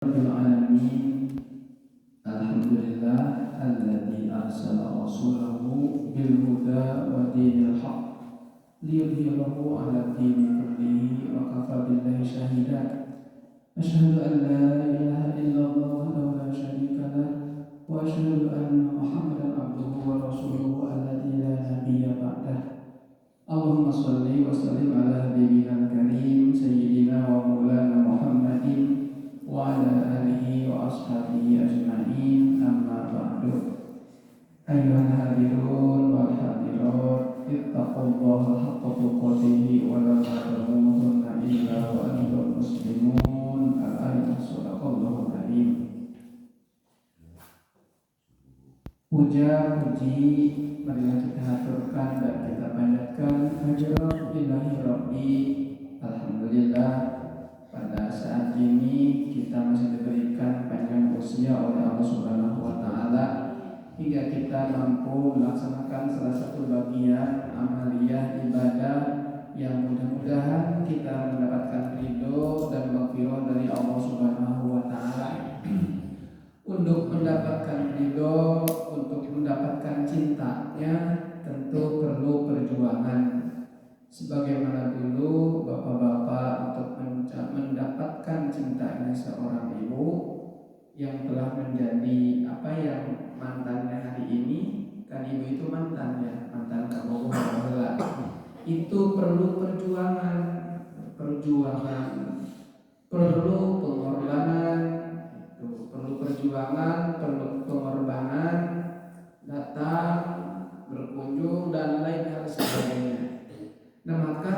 Rabbil alamin. Alhamdulillah alladzi arsala rasulahu bil huda wa dinil haqq liyudhhirahu 'ala dini kullihi wa kafa billahi shahida. Asyhadu an la ilaha illallah wahdahu la syarika lah wa asyhadu anna Muhammadan abduhu wa rasuluhu alladzi la nabiyya ba'dah. Allahumma shalli wa sallim ala habibina al-karim sayyidina wa maulana Muhammadin wa ala alihi wa ashabihi ajma'in, amma ba'du. Ayyuhal hadirun wal hadirat, ittaqullaha haqqa tuqatih wa la tamutunna illa wa antum muslimun. Al-ayat sadaqallahu karim. Puja-puji marilah kita haturkan dan kita panjatkan hadirat ilahi rabbi. Alhamdulillah, pada saat ini kita masih diberikan panjang usia oleh Allah Subhanahu wa taala hingga kita mampu melaksanakan salah satu bagian amaliyah ibadah yang mudah-mudahan kita mendapatkan ridho dan maghfirah dari Allah Subhanahu wa taala. Untuk mendapatkan ridho, untuk mendapatkan cintanya, tentu perlu perjuangan. Sebagaimana dulu bapak-bapak untuk mendapatkan cintanya seorang ibu yang telah menjadi yang mantannya hari ini, kan ibu itu mantannya, mantan kamu baheula. Itu perlu perjuangan, perlu pengorbanan, perlu perjuangan, perlu pengorbanan, datang, berkunjung dan lain hal sebagainya. Nah, maka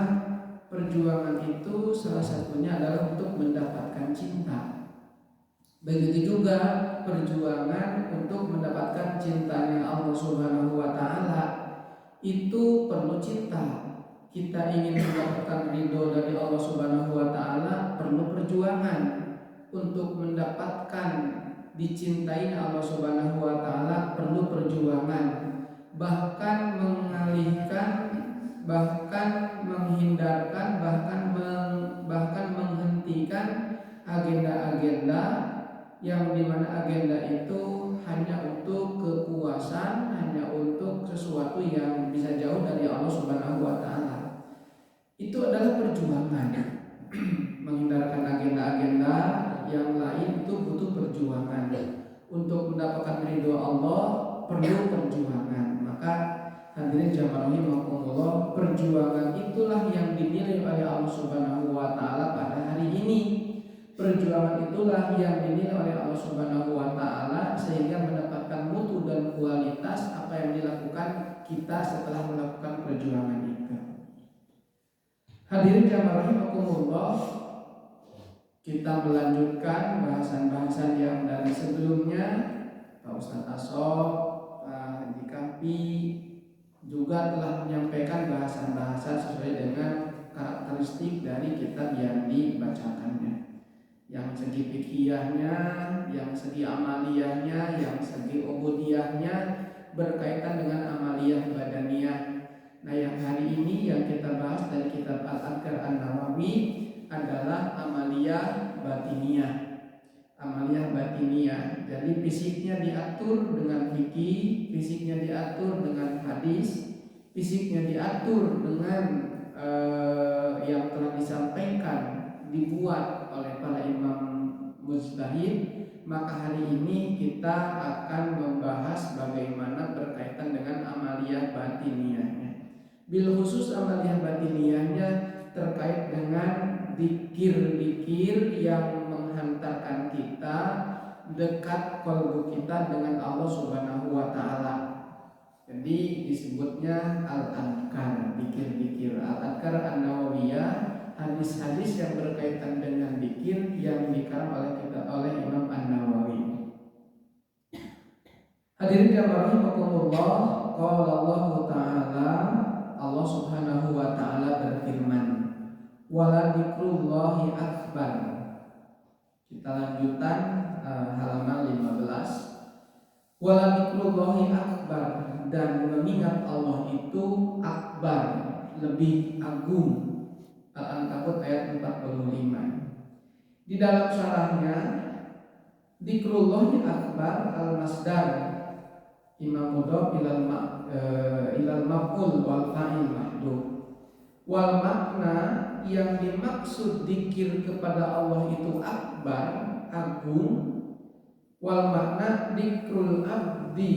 perjuangan itu salah satunya adalah untuk mendapatkan cinta. Begitu juga perjuangan untuk mendapatkan cintanya Allah Subhanahu wa taala itu perlu cinta. Kita ingin mendapatkan ridho dari Allah Subhanahu wa taala perlu perjuangan. Untuk mendapatkan dicintai Allah Subhanahu wa taala perlu perjuangan. Bahkan mengalihkan, bahkan menghindarkan, bahkan menghentikan agenda-agenda yang dimana agenda itu hanya untuk kepuasan, hanya untuk sesuatu yang bisa jauh dari Allah Subhanahu wa taala. Itu adalah perjuangan. Menghindarkan agenda-agenda yang lain itu butuh perjuangan. Untuk mendapatkan ridho Allah perlu perjuangan. Maka hadirin jamaah rahimakumullah, perjuangan itulah yang dinilai oleh Allah Subhanahu wa taala pada hari ini. Perjuangan itulah yang dinilai oleh Allah Subhanahu wa taala sehingga mendapatkan mutu dan kualitas apa yang dilakukan kita setelah melakukan perjuangan itu. Hadirin jamaah rahimakumullah, kita melanjutkan bahasan-bahasan yang dari sebelumnya. Pak Ustadz Asof, Pak Haji Kapi juga telah menyampaikan bahasan-bahasan sesuai dengan karakteristik dari kitab yang dibacakannya. Yang segi fikihnya, yang segi amaliyahnya, yang segi ubudiyahnya berkaitan dengan amaliyah badaniyah. Nah, yang hari ini yang kita bahas dari kitab Al-Adhkar An-Nawawi adalah amaliyah batiniyah. Amaliyah batiniyah. Jadi fisiknya diatur dengan fikih, fisiknya diatur dengan hadis, fisiknya diatur dengan yang telah disampaikan, dibuat oleh para imam mujtahid. Maka hari ini kita akan membahas bagaimana berkaitan dengan amaliyah batiniyahnya. Bil khusus amaliyah batiniyahnya terkait dengan dikir-dikir yang menghantarkan kita dekat kalbu kita dengan Allah Subhanahu wa taala. Jadi disebutnya al-adhkar, dikir-dikir. Al-adhkar An-Nawawiyah, hadis-hadis yang berkaitan dengan dikir yang dikarang oleh Imam An-Nawawi. Hadirin jamaah rahimakumullah, qala Allah taala, Allah Subhanahu wa taala berfirman, wala dzikrullahi akbar. Kita lanjutkan halaman 15. Wala dzikrullahi akbar, dan mengingat Allah itu akbar, lebih agung. Al-Ankabut ayat 45. Di dalam syarahnya Dzikrullahi akbar al-masdar imam mudhaf ilal maf'ul wal fa'il mahdhuf. Wal makna yang dimaksud dzikir kepada Allah itu akbar, agung. Wal makna dzikrul abdi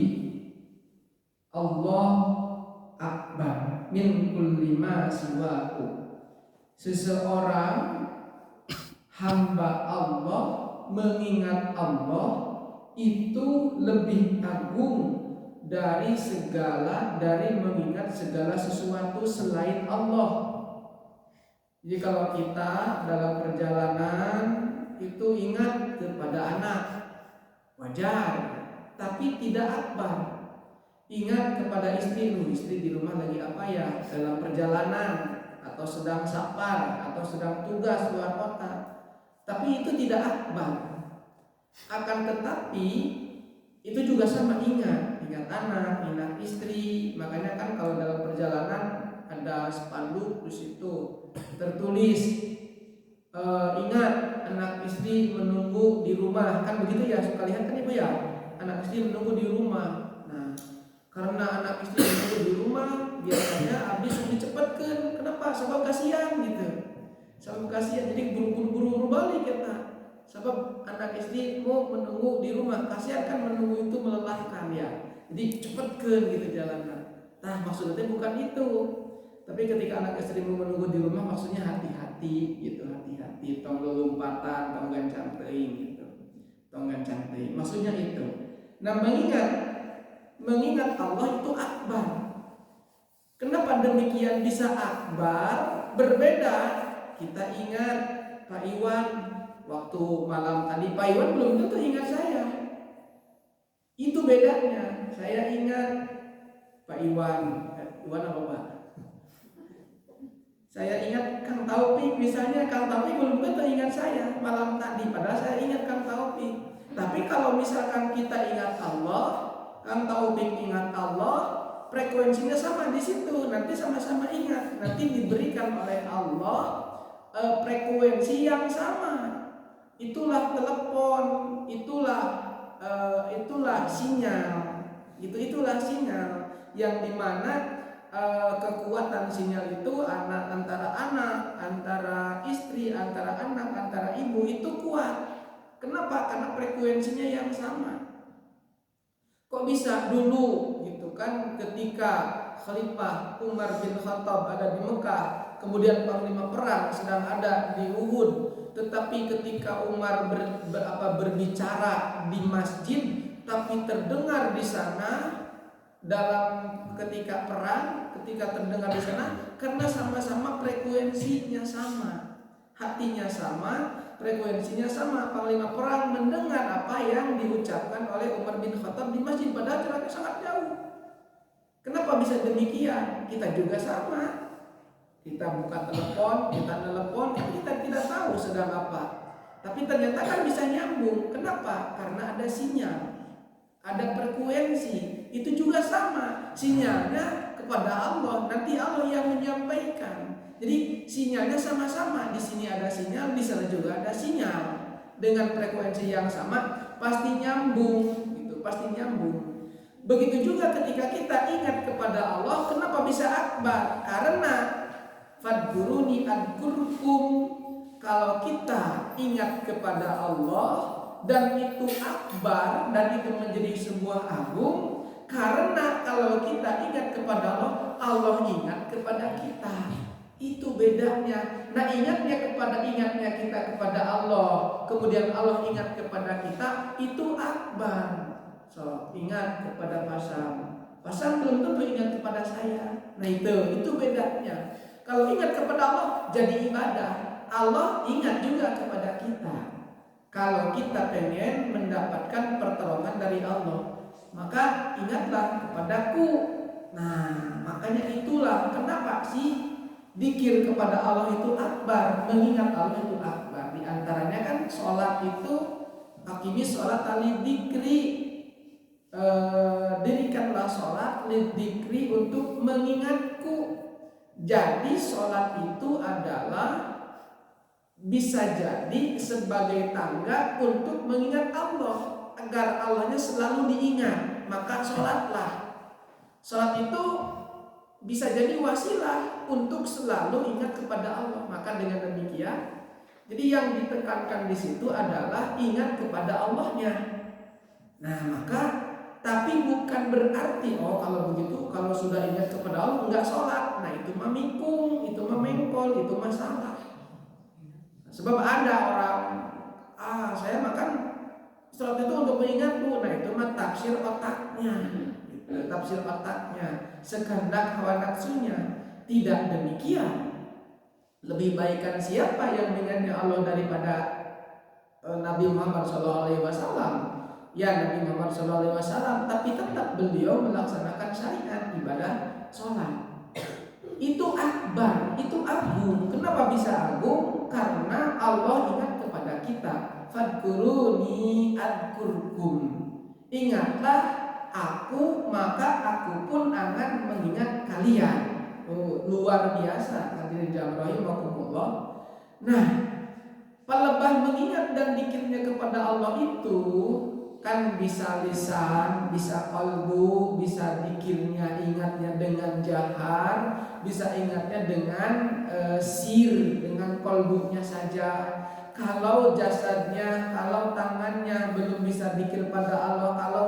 Allah akbar min kulli ma siwahu. Seseorang hamba Allah mengingat Allah itu lebih agung dari mengingat segala sesuatu selain Allah. Jadi kalau kita dalam perjalanan itu ingat kepada anak, wajar, tapi tidak akbar. Ingat kepada istri di rumah lagi apa ya, dalam perjalanan atau sedang safar atau sedang tugas luar kota. Tapi itu tidak akbar. Akan tetapi itu juga sama ingat anak, ingat istri. Makanya kan kalau dalam perjalanan ada spanduk di situ tertulis ingat anak istri menunggu di rumah, kan begitu ya, suka lihat kan ibu ya, anak istri menunggu di rumah. Nah, karena anak istri menunggu di rumah biasanya habis dicepatkan. Kenapa? Sebab kasihan gitu. Sebab kasihan, jadi buru-buru balik kita. Sebab anak istri mau menunggu di rumah, kasihan kan menunggu itu melelahkan ya. Jadi cepatkan gitu jalannya. Nah, maksudnya bukan itu. Tapi ketika anak istri mau menunggu di rumah, maksudnya hati-hati gitu, hati-hati, tong lompatan, tong gancang teuing gitu. Tong gancang teuing. Maksudnya itu. Nah, mengingat Allah itu akbar. Kenapa demikian bisa akbar? Berbeda. Kita ingat Pak Iwan waktu malam tadi, Pak Iwan belum tentu ingat saya. Itu bedanya. Saya ingat Pak Iwan apa Pak? Saya ingat Kang Taufik, misalnya Kang Taufik belum tentu ingat saya malam tadi, padahal saya ingat Kang Taufik. Tapi kalau misalkan kita ingat Allah, Kang Taufik ingat Allah, frekuensinya sama di situ. Nanti sama-sama ingat, nanti diberikan oleh Allah frekuensi yang sama. Itulah telepon, itulah sinyal. Itulah sinyal yang dimana kekuatan sinyal itu antara anak, antara istri, antara anak, antara ibu itu kuat. Kenapa? Karena frekuensinya yang sama. Kok bisa dulu gitu kan, ketika Khalifah Umar bin Khattab ada di Mekah, kemudian panglima perang sedang ada di Uhud, tetapi ketika Umar berbicara di masjid, tapi terdengar di sana dalam ketika perang, ketika terdengar di sana, karena sama-sama frekuensinya sama, hatinya sama, frekuensinya sama. Panglima perang mendengar apa yang diucapkan oleh Umar bin Khattab di masjid, padahal jaraknya sangat jauh. Kenapa bisa demikian? Kita juga sama. Kita buka telepon, kita telepon, kita tidak tahu sedang apa. Tapi ternyata kan bisa nyambung. Kenapa? Karena ada sinyal, ada frekuensi. Itu juga sama. Sinyalnya kepada Allah. Nanti Allah yang menyampaikan. Jadi sinyalnya sama-sama. Di sini ada sinyal, di sana juga ada sinyal. Dengan frekuensi yang sama, pasti nyambung. Gitu, pasti nyambung. Begitu juga ketika kita ingat kepada Allah, kenapa bisa akbar? Karena fadkuruni adkurkum. Kalau kita ingat kepada Allah dan itu akbar dan itu menjadi sebuah agung, karena kalau kita ingat kepada Allah, Allah ingat kepada kita. Itu bedanya. Nah, ingatnya kita kepada Allah, kemudian Allah ingat kepada kita, itu akbar. So, ingat kepada Pasang belum tentu ingat kepada saya. Nah, itu bedanya. Kalau ingat kepada Allah jadi ibadah. Allah ingat juga kepada kita. Kalau kita pengen mendapatkan pertolongan dari Allah, maka ingatlah kepadaku. Nah, makanya itulah kenapa sih dzikir kepada Allah itu akbar, mengingat Allah itu akbar. Di antaranya kan sholat itu, aqimis sholat lidzikri, dirikanlah sholat lidzikri, untuk mengingatku. Jadi sholat itu adalah bisa jadi sebagai tangga untuk mengingat Allah. agar Allahnya selalu diingat, maka sholatlah. Sholat itu bisa jadi wasilah untuk selalu ingat kepada Allah. Maka dengan demikian, jadi yang ditekankan di situ adalah ingat kepada Allahnya. Nah, maka tapi bukan berarti kalau begitu, kalau sudah ingat kepada Allah enggak sholat. Nah, itu mah mikung, itu mah mengkol, itu mah salah. Sebab ada orang, saya makan sholat itu untuk mengingat Bu. Nah, itu mah tafsir otaknya, tafsir otaknya, sekehendak hawa nafsunya. Tidak demikian. Lebih baikkan siapa yang mengingatnya Allah daripada Nabi Muhammad SAW. Ya, Nabi Muhammad SAW, tapi tetap beliau melaksanakan syariat ibadah sholat. Itu akbar, itu agung. Kenapa bisa agung? Karena Allah ingat kepada kita. Fadkuruni adkurkum. Ingatlah aku, maka aku pun akan mengingat kalian. Luar biasa, hadirin jamaah rahimakumullah. Nah, pelebah mengingat dan dikirnya kepada Allah itu kan bisa lisan, bisa qalbu, bisa dikirnya ingatnya dengan jahar, bisa ingatnya dengan sir, dengan qalbunya saja. Kalau jasadnya, kalau tangannya belum bisa dikir pada Allah, kalau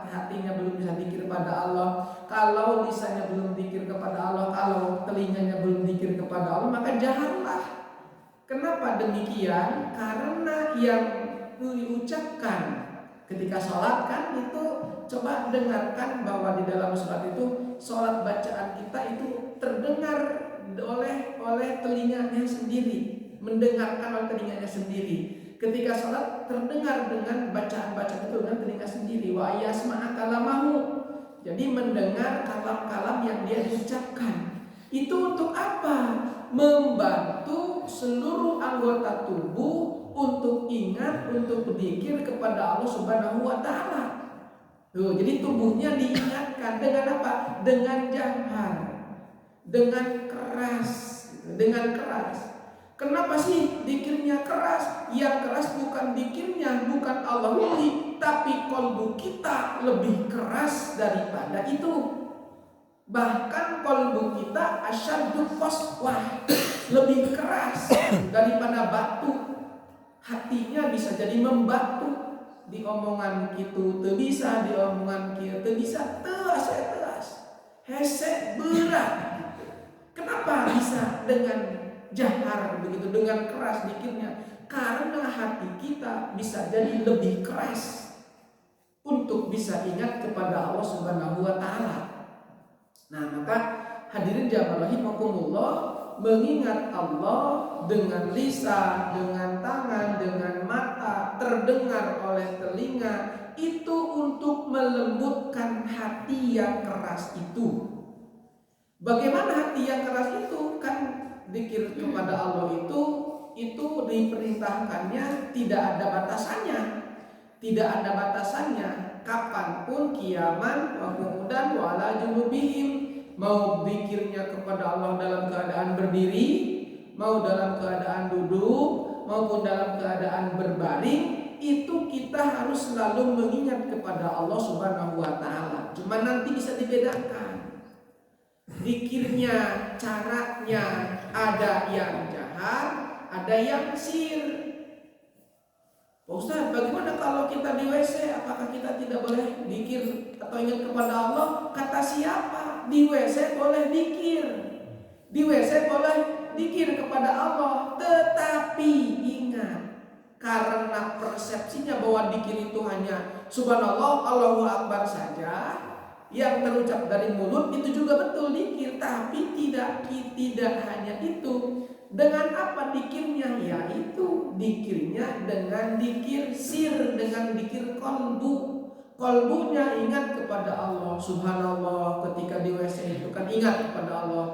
hatinya belum bisa dikir pada Allah, kalau lisannya belum dikir kepada Allah, kalau telinganya belum dikir kepada Allah, maka jaharlah. Kenapa demikian? Karena yang diucapkan ketika sholat kan itu, coba dengarkan bahwa di dalam sholat itu, sholat bacaan kita itu terdengar oleh telinganya sendiri, mendengarkan oleh telinganya sendiri. Ketika sholat terdengar dengan bacaan-bacaan itu dengan telinga sendiri. Wa yasma'a kalamahu, jadi mendengar kalam-kalam yang dia ucapkan. Itu untuk apa? Membantu seluruh anggota tubuh untuk ingat, untuk berzikir kepada Allah Subhanahu wa Ta'ala. Jadi tubuhnya diingatkan dengan apa? Dengan jahar, dengan keras, dengan keras. Kenapa sih dikirnya keras? Yang keras bukan dikirnya, bukan Allah wali, tapi qalbu kita lebih keras daripada itu. Bahkan qalbu kita asyaddu qaswah, lebih keras daripada batu. Hatinya bisa jadi membatu. Di omongan kitu teu bisa, di omongan kieu teu bisa, teas hese berat. Kenapa bisa dengan jahar begitu, dengan keras dikirnya? Karena hati kita bisa jadi lebih keras untuk bisa ingat kepada Allah Subhanahu wa Ta'ala. Nah, maka hadirin jamaah rahimakumullah, mengingat Allah dengan lisan, dengan tangan, dengan mata, terdengar oleh telinga, itu untuk melembutkan hati yang keras itu. Bagaimana hati yang keras itu? Kan dzikir kepada Allah itu diperintahkannya tidak ada batasannya. Tidak ada batasannya. Kapanpun kiaman wa qu'udan wa ala junubihim. Mau zikirnya kepada Allah dalam keadaan berdiri, mau dalam keadaan duduk, maupun dalam keadaan berbaring, itu kita harus selalu mengingat kepada Allah Subhanahu wa Ta'ala. Cuma nanti bisa dibedakan. Zikirnya, caranya ada yang jahar, ada yang sir. Pak Ustaz, bagaimana kalau kita di WC? Apakah kita tidak boleh zikir atau ingat kepada Allah? Kata siapa? Di WC boleh zikir, di WC boleh zikir kepada Allah. Tetapi ingat, karena persepsinya bahwa zikir itu hanya subhanallah, Allahu Akbar saja, yang terucap dari mulut itu juga betul zikir, tapi tidak hanya itu. Dengan apa dikirnya? Yaitu dikirnya dengan dikir sir, dengan dikir qalbu. Qalbunya ingat kepada Allah. Subhanallah, ketika di WC itu kan ingat kepada Allah.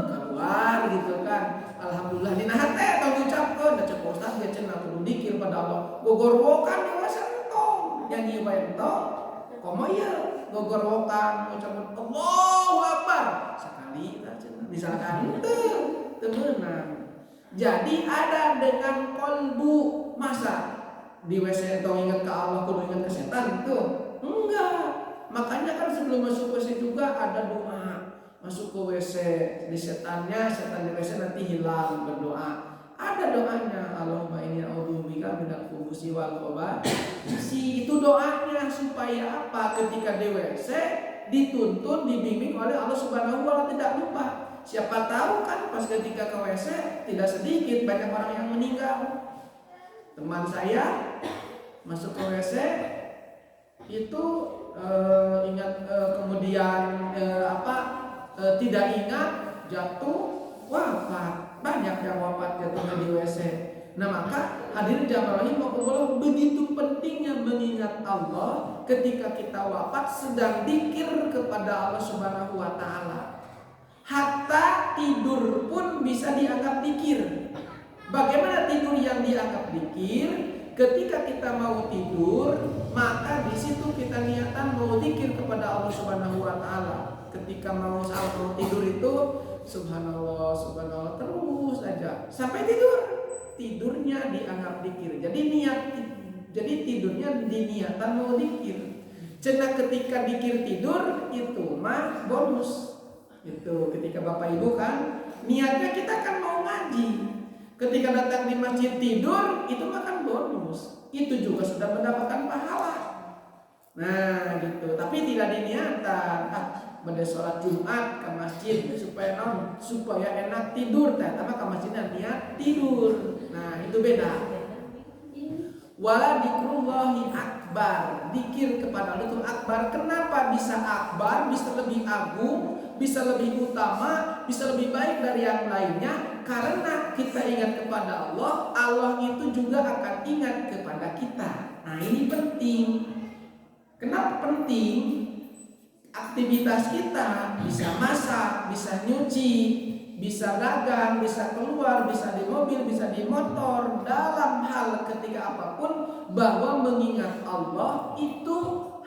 Keluar gitu kan. Alhamdulillah dina hate tong ucapkeun da cek Ustaz ge cenah kudu dikir pada Allah. Gogorwokan di WC entong, nyanyi wae entong. Komo ieu gogorwokan ucapan Allahu Akbar sekali lah cenah. Misalkan temenan. Jadi ada dengan qalbu. Masa di WC atau ingat ke Allah kudu ingat ke setan itu? Enggak. Makanya kan sebelum masuk WC juga ada doa. Masuk ke WC di setannya, setan di WC nanti hilang, berdoa. Ada doanya, Allahumma inni a'udzubika minal khubuthi wal khaba'ith. Itu doanya supaya apa? Ketika di WC dituntun, dibimbing oleh Allah Subhanahu wa taala, tidak lupa. Siapa tahu kan pas ketika ke WC tidak sedikit banyak orang yang meninggal. Teman saya masuk ke WC itu kemudian tidak ingat, jatuh, wafat. Banyak yang wafat jatuhnya di WC. Nah maka hadirin jamaah rahimakumullah, begitu pentingnya mengingat Allah ketika kita wafat sedang dzikir kepada Allah Subhanahu wa taala. Hatta tidur pun bisa dianggap dzikir. Bagaimana tidur yang dianggap dzikir? Ketika kita mau tidur, maka di situ kita niatan mau dzikir kepada Allah Subhanahu wa taala. Ketika mau tidur itu subhanallah, subhanallah terus aja sampai tidur. Tidurnya dianggap dzikir. Jadi tidurnya diniatan mau dzikir. Cenah ketika dzikir tidur itu mah bonus. Itu ketika Bapak Ibu kan niatnya kita kan mau ngaji. Ketika datang di masjid tidur itu makan bonus. Itu juga sudah mendapatkan pahala. Nah gitu. Tapi tidak diniatan. Pada sholat Jumat ke masjid supaya enak tidur. Tapi ke masjidnya niat tidur. Nah itu beda. Wala dzikrullahi akbar. Dzikir kepada Allah itu akbar. Kenapa bisa akbar? Bisa lebih agung, bisa lebih utama, bisa lebih baik dari yang lainnya. Karena kita ingat kepada Allah, Allah itu juga akan ingat kepada kita. Nah ini penting. Kenapa penting? Aktivitas kita bisa masak, bisa nyuci, bisa dagang, bisa keluar, bisa di mobil, bisa di motor, dalam hal ketika apapun, bahwa mengingat Allah itu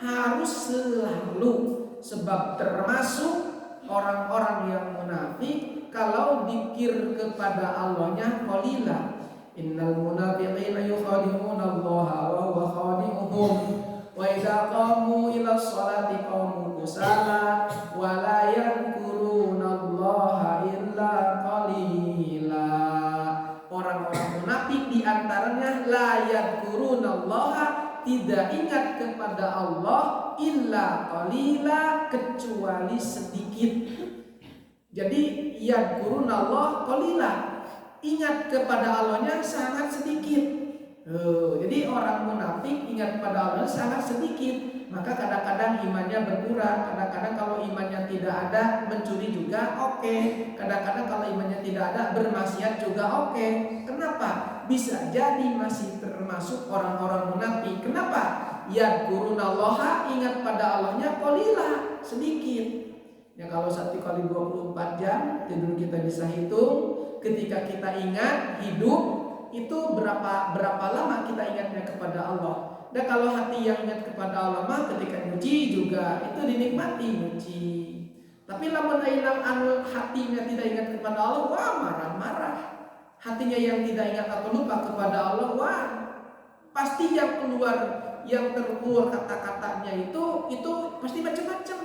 harus selalu. Sebab termasuk orang-orang yang munafik kalau dzikir kepada Allahnya qalila. Innal munafiqina yukhadi'una Allaha wa huwa khadi'uhum. Wa idza qamu ila sholati qamu kusala wa la yadhkurunallaha illa qalila. Orang-orang munafik di antaranya la yadhkurunallaha, tidak ingat kepada Allah, illa qalila, kecuali sedikit. Jadi yadhkurunallah qalila, ingat kepada Allahnya sangat sedikit. Jadi orang munafik ingat pada Allah sangat sedikit. Maka kadang-kadang imannya berkurang. Kadang-kadang kalau imannya tidak ada, mencuri juga oke. Kadang-kadang kalau imannya tidak ada, bermaksiat juga oke. Kenapa? Bisa jadi masih termasuk orang-orang munafik. Kenapa? Yadhkurunallaha, ingat pada Allahnya qalila, sedikit. Ya kalau 1 kali 24 jam tidur kita bisa hitung. Ketika kita ingat hidup itu berapa lama kita ingatnya kepada Allah. Dan kalau hati yang ingat kepada Allah mah ketika nyuci juga itu dinikmati nyuci. Tapi lamun ilang hatinya tidak ingat kepada Allah, wah marah-marah. Hatinya yang tidak ingat atau lupa kepada Allah, wah pasti yang terkeluar kata-katanya itu pasti macam-macam.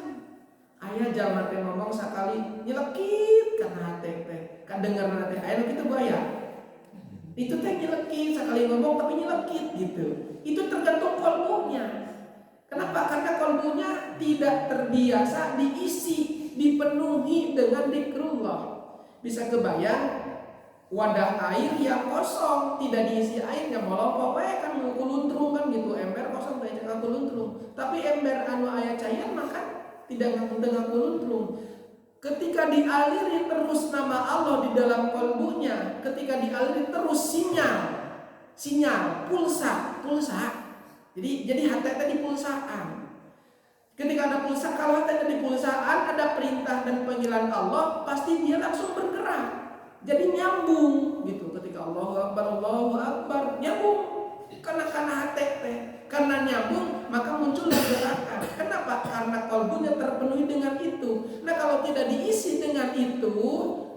Ayah jaman teh ngomong sekali nyelekit karena hati teh. Kan dengar nanti ayah kita buaya. Itu teh nyelekit, sekali ngomong tapi nyelekit gitu. Itu tergantung kolbunya. Kenapa? Karena kolbunya tidak terbiasa diisi, dipenuhi dengan dzikrullah. Bisa kebayang wadah air yang kosong, tidak diisi airnya, molong wae kan kuluntrung kan gitu, ember kosong teh cenah kuluntrung. Tapi ember anu aya cairan maka tidak dengan kuluntrung. Ketika dialiri terus nama Allah di dalam kolbunya, ketika dialiri terus sinyal, pulsa. Jadi hati tadi pulsaan. Ketika ada pulsa, kalau hati tadi pulsaan, ada perintah dan panggilan Allah, pasti dia langsung bergerak. Jadi nyambung gitu. Ketika Allahu Akbar, nyambung. Karena hati teh. Karena nyambung, maka muncullah gerakan. Kenapa? Karena kolbunya terpenuhi dengan itu. Nah kalau tidak diisi dengan itu,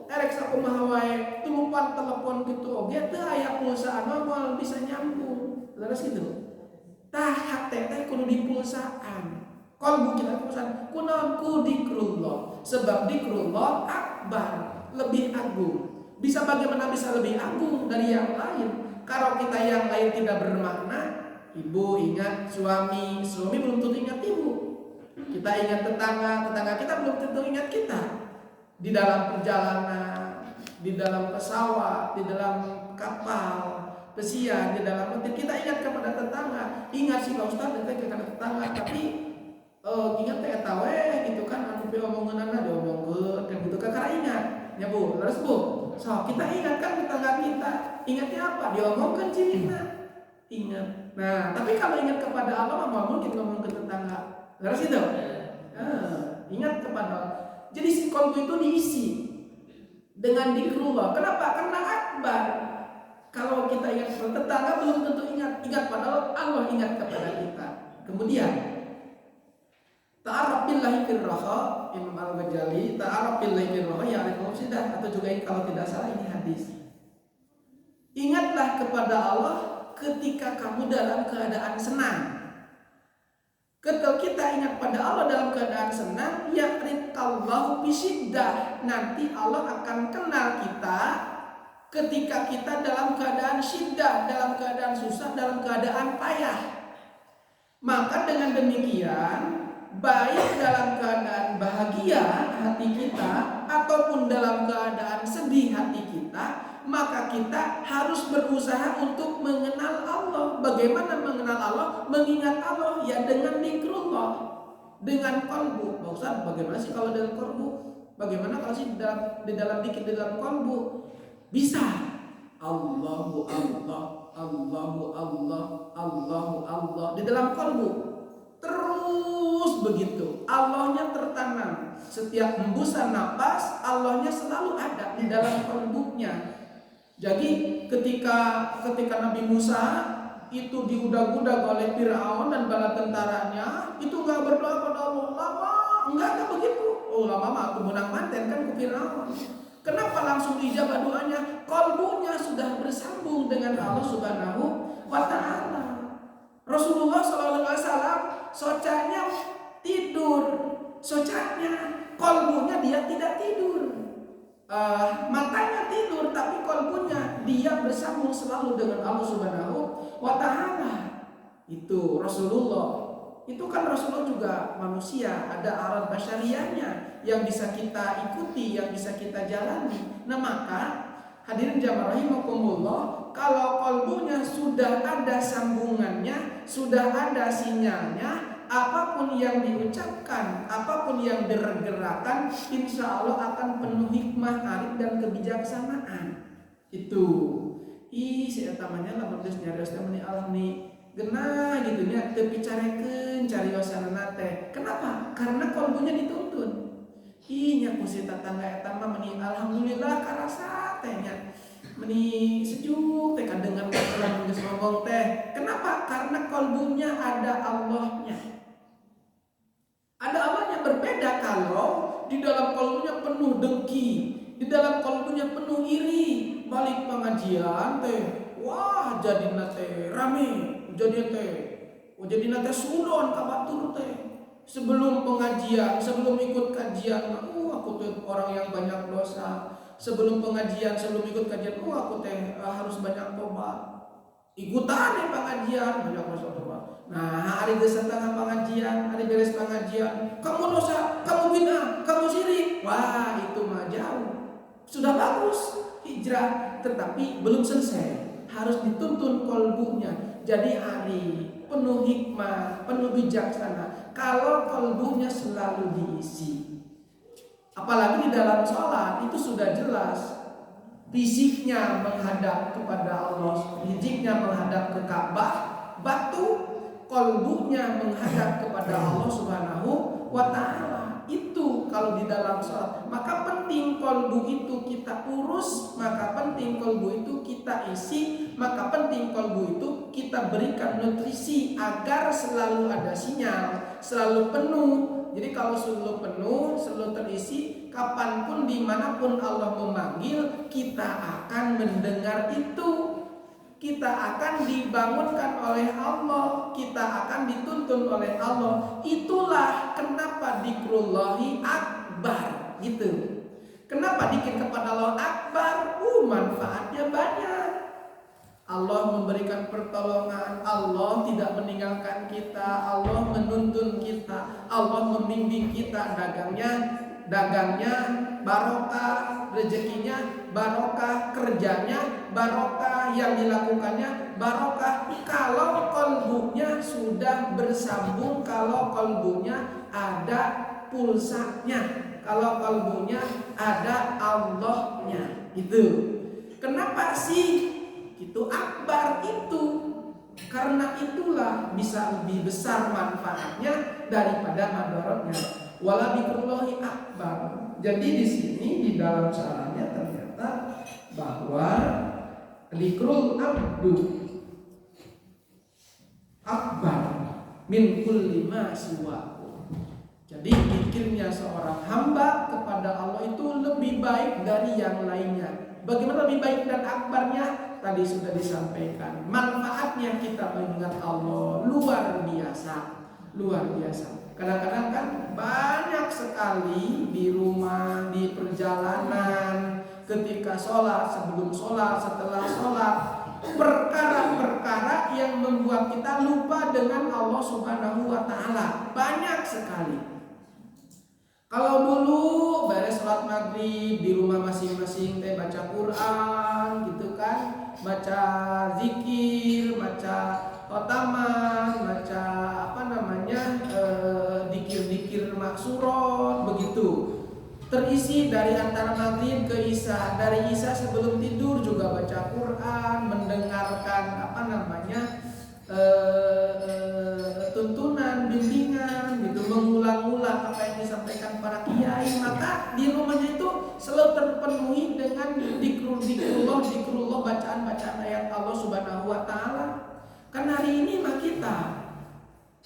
erek sakumaha wae tulupan telepon gitu oge teu aya pulsaan mah bisa nyambung. Leres itu. Tah teh kudu dipulsaan. Qalbu kita pulsaan. Kunaon ku dikrullah. Sebab dikrullah akbar, lebih agung. Bisa bagaimana bisa lebih agung dari yang lain? Kalau kita yang lain tidak bermakna, ibu ingat suami belum tentu ingat ibu. Kita ingat tetangga kita belum tentu ingat kita. Di dalam perjalanan, di dalam pesawat, di dalam kapal, pesiar, di dalam mobil, kita ingat kepada tetangga. Ingat sih Pak Ustaz, kita kepada tetangga, tapi ingat teh tahu gitu kan, anu pe omongan ada omongkeun kan gitu kan, karena ingat ya Bu, terus Bu. So, kita ingat kan tetangga kita. Ingatnya apa? Diomongkan cirina. Ingat. Nah, tapi kalau ingat kepada Allah mah mungkin ngomong ke tetangga. Terus itu. Ingat kepada Allah. Jadi si qalbu itu diisi dengan zikrullah. Kenapa? Karena akbar. Kalau kita ingat kepada tetangga belum tentu ingat padahal Allah ingat kepada kita. Kemudian ta'arraf billahi fir raha, Imam Al-Ghazali, ta'arraf billahi fir raha ya'riful sidah, atau juga kalau tidak salah ini hadis. Ingatlah kepada Allah ketika kamu dalam keadaan senang. Ketika kita ingat pada Allah dalam keadaan senang, ya'rifallahu bisiddah, nanti Allah akan kenal kita ketika kita dalam keadaan syiddah, dalam keadaan susah, dalam keadaan payah. Maka dengan demikian, baik dalam keadaan bahagia hati kita ataupun dalam keadaan sedih hati kita, maka kita harus berusaha untuk mengenal Allah. Bagaimana mengenal Allah? Mengingat Allah ya dengan zikrullah, dengan qalbu. Ustaz, bagaimana sih kalau dalam qalbu? Bagaimana kalau sih di dalam dikit di dalam qalbu? Bisa. Allahu Allah, Allahu Allah, Allahu Allah di dalam qalbu. Terus begitu. Allahnya tertanam. Setiap hembusan napas, Allahnya selalu ada di dalam qalbunya. Jadi ketika Nabi Musa itu diudag-udag oleh Firaun dan bala tentaranya, itu enggak berdoa pada Allah lama, enggak begitu. Oh lama aku menang manten kan ke Firaun. Kenapa langsung dijawab doanya? Qalbunya sudah bersambung dengan Allah Subhanahu wa taala. Rasulullah SAW socanya tidur, socanya qalbunya dia tidak tidur. Matanya tidur tapi qalbunya dia bersambung selalu dengan Allah Subhanahu wa taala. Itu Rasulullah. Itu kan Rasulullah juga manusia, ada alat basyariahnya yang bisa kita ikuti, yang bisa kita jalani. Nah maka hadirin jamaah rahimakumullah, kalau qalbunya sudah ada sambungannya, sudah ada sinyalnya, apapun yang diucapkan, apapun yang digerakkan, insya Allah akan penuh hikmah, arif dan kebijaksanaan. Itu saya tamanya lah berdes nyarios temani Allah nih genah gitu nya teu picarekeun cariosanana teh. Kenapa? Karena qalbunya dituntun. Nya ku si tetangga eta mah meni alhamdulillah karasa teh nya. Meni sejuk teh kadengan kakelan geus ngomong teh. Kenapa? Karena qalbunya ada Allahnya. Ada Allahnya. Berbeda kalau di dalam qalbunya penuh dengki, di dalam qalbunya penuh iri. Balik pengajian teh, wah jadina teh rame. Jadi nate sudon kabatur teh. Sebelum pengajian, sebelum ikut kajian, aku tuh orang yang banyak dosa. Sebelum pengajian, sebelum ikut kajian, aku teh harus banyak tobat. Ikutan ya pengajian, banyak dosa tobat. Nah, hari ke setengah pengajian, hari beres pengajian, kamu dosa, kamu bid'ah, kamu syirik. Wah, itu mah jauh. Sudah bagus hijrah, tetapi belum selesai. Harus dituntun qalbunya. Jadi hari penuh hikmah, penuh bijaksana. Kalau qalbunya selalu diisi. Apalagi di dalam sholat itu sudah jelas. Fisiknya menghadap kepada Allah, fisiknya menghadap ke Ka'bah, batu, qalbunya menghadap kepada Allah Subhanahu wa taala. Itu kalau di dalam sholat. Maka penting qalbu itu kita urus, maka penting qalbu itu kita isi, maka penting qalbu itu kita berikan nutrisi agar selalu ada sinyal, selalu penuh. Jadi kalau selalu penuh, selalu terisi, kapanpun dimanapun Allah memanggil, kita akan mendengar itu. kita akan dibangunkan oleh Allah, kita akan dituntun oleh Allah. Itulah kenapa dzikrullahi akbar gitu. Kenapa dikir kepada Allah akbar? Manfaatnya banyak. Allah memberikan pertolongan, Allah tidak meninggalkan kita, Allah menuntun kita, Allah membimbing kita, dagangnya barokah, rezekinya barokah, kerjanya barokah, yang dilakukannya barokah. Kalau kolbunya sudah bersambung, kalau kolbunya ada pulsanya, kalau kolbunya ada Allahnya, itu. Kenapa sih itu akbar itu? Karena itulah bisa lebih besar manfaatnya daripada madaratnya. Wala dzikrullahi akbar. Jadi di sini di dalam caranya ternyata bahwa dzikrul abdu akbar min kulli ma siwahu. Jadi zikirnya seorang hamba kepada Allah itu lebih baik dari yang lainnya. Bagaimana lebih baik dan akbarnya? Tadi sudah disampaikan. Manfaatnya kita mengingat Allah luar biasa, luar biasa. Kadang-kadang kan banyak sekali di rumah, di perjalanan, ketika sholat, sebelum sholat, setelah sholat, perkara-perkara yang membuat kita lupa dengan Allah Subhanahu wa Ta'ala. Banyak sekali. Kalau dulu beres sholat maghrib di rumah masing-masing baca Quran gitu kan, baca zikir, baca khotaman, baca dikir-dikir maksurat begitu. Terisi dari antara maghrib ke isya, dari isya sebelum tidur juga baca Quran, mendengarkan tuntunan, bimbingan gitu, mengulang-ulang apa yang disampaikan para kiai. Maka di rumahnya itu selalu terpenuhi dengan zikrullah, bacaan-bacaan ayat Allah Subhanahu wa Ta'ala. Kan hari ini mah kita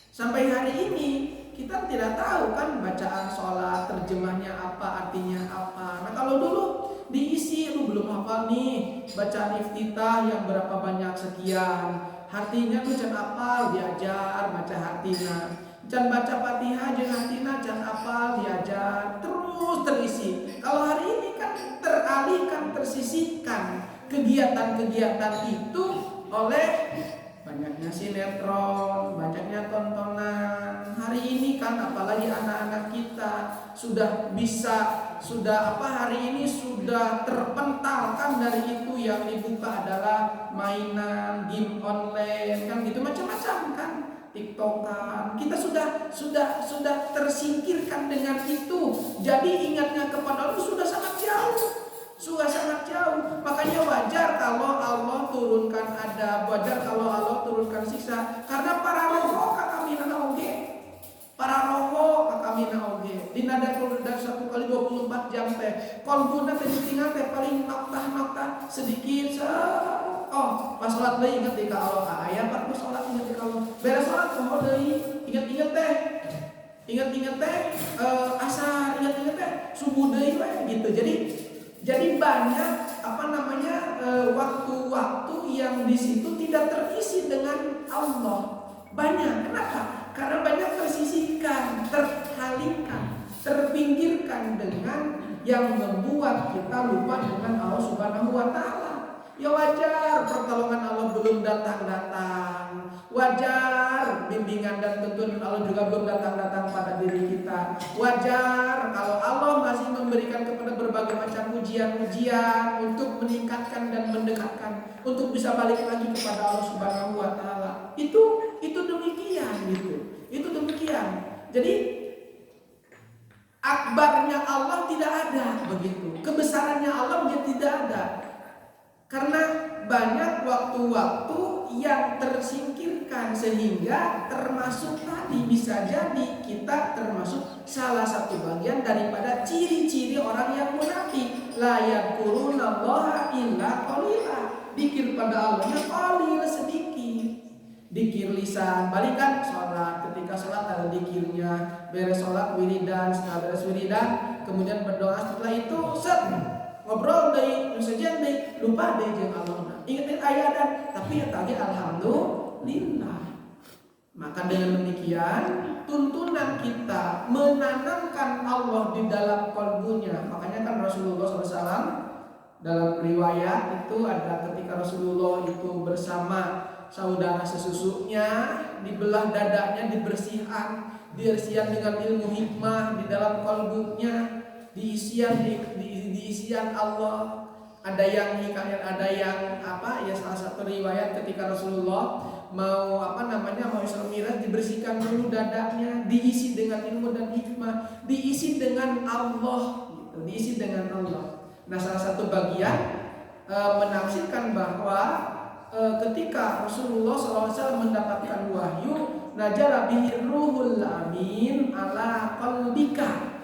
sampai hari ini kita tidak tahu kan bacaan sholat terjemahnya apa, artinya apa. Nah kalau dulu diisi, lu belum hafal nih bacaan iftitah yang berapa banyak sekian, artinya tuh can apal diajar baca artinya, can baca Fatihah jeung artina can apal diajar, terus terisi. Kalau hari ini kan teralihkan, tersisihkan kegiatan-kegiatan itu oleh banyaknya sinetron, banyaknya tontonan. Hari ini kan apalagi anak-anak kita hari ini sudah terpentalkan dari itu, yang dibuka adalah mainan, game online kan gitu, macam-macam kan, TikTokan. Kita sudah tersingkirkan dengan itu. Jadi ingatnya kepada Allah sudah sangat jauh. Makanya wajar kalau Allah turunkan adab, wajar kalau Allah turunkan siksa. Karena para roho kakamina oge, dina dan 1 kali 24 jam teh kolbuna teh tinggal teh paling nokta sedikit. Pas sholat deui inget di ka Allah. Aya pas sholat inget di ka Allah. Beres sholat poho deui inget teh asar, inget teh subuh deui gitu. Jadi banyak waktu-waktu yang di situ tidak terisi dengan Allah. Banyak. Kenapa? Karena banyak tersisihkan, terhalingkan, terpinggirkan dengan yang membuat kita lupa dengan Allah Subhanahu wa Ta'ala. Ya wajar pertolongan Allah belum datang-datang. Wajar bimbingan dan tuntunan Allah juga belum datang-datang pada diri kita. Wajar kalau Allah masih memberikan kepada berbagai macam ujian-ujian untuk meningkatkan dan mendekatkan, untuk bisa balik lagi kepada Allah Subhanahu wa Ta'ala. Itu demikian gitu. Itu demikian. Jadi akbarnya Allah tidak ada begitu. Kebesarannya Allah menjadi tidak ada. Karena banyak waktu-waktu yang tersingkirkan, sehingga termasuk tadi bisa jadi kita termasuk salah satu bagian daripada ciri-ciri orang yang munafik. La yadkurunallaha illa qalila. Dikir pada Allahnya qalil, sedikit. Dikir lisan, balikan sholat, ketika sholat ada dikirnya, beres sholat wiridan, setelah beres wiridan kemudian berdoa, setelah itu ngobrol deui nu sejen deui lupa deui jeung Allah. Ingat aya dan tapi eta ge alhamdulillah. Maka dengan demikian tuntunan kita menanamkan Allah di dalam kalbunya. Makanya kan Rasulullah SAW dalam riwayat itu ada ketika Rasulullah itu bersama saudara sesusunya, dibelah dadanya, dibersihan dengan ilmu hikmah di dalam kalbunya, diisian Allah. Ada yang hikayat, ada yang apa ya, salah satu riwayat ketika Rasulullah mau mau Isra Mi'raj, dibersihkan dulu dadanya, diisi dengan ilmu dan hikmah, diisi dengan Allah gitu, diisi dengan Allah. Nah, salah satu bagian menafsirkan bahwa ketika Rasulullah SAW mendapatkan wahyu, najala bihi ruhul amin ala qalbika,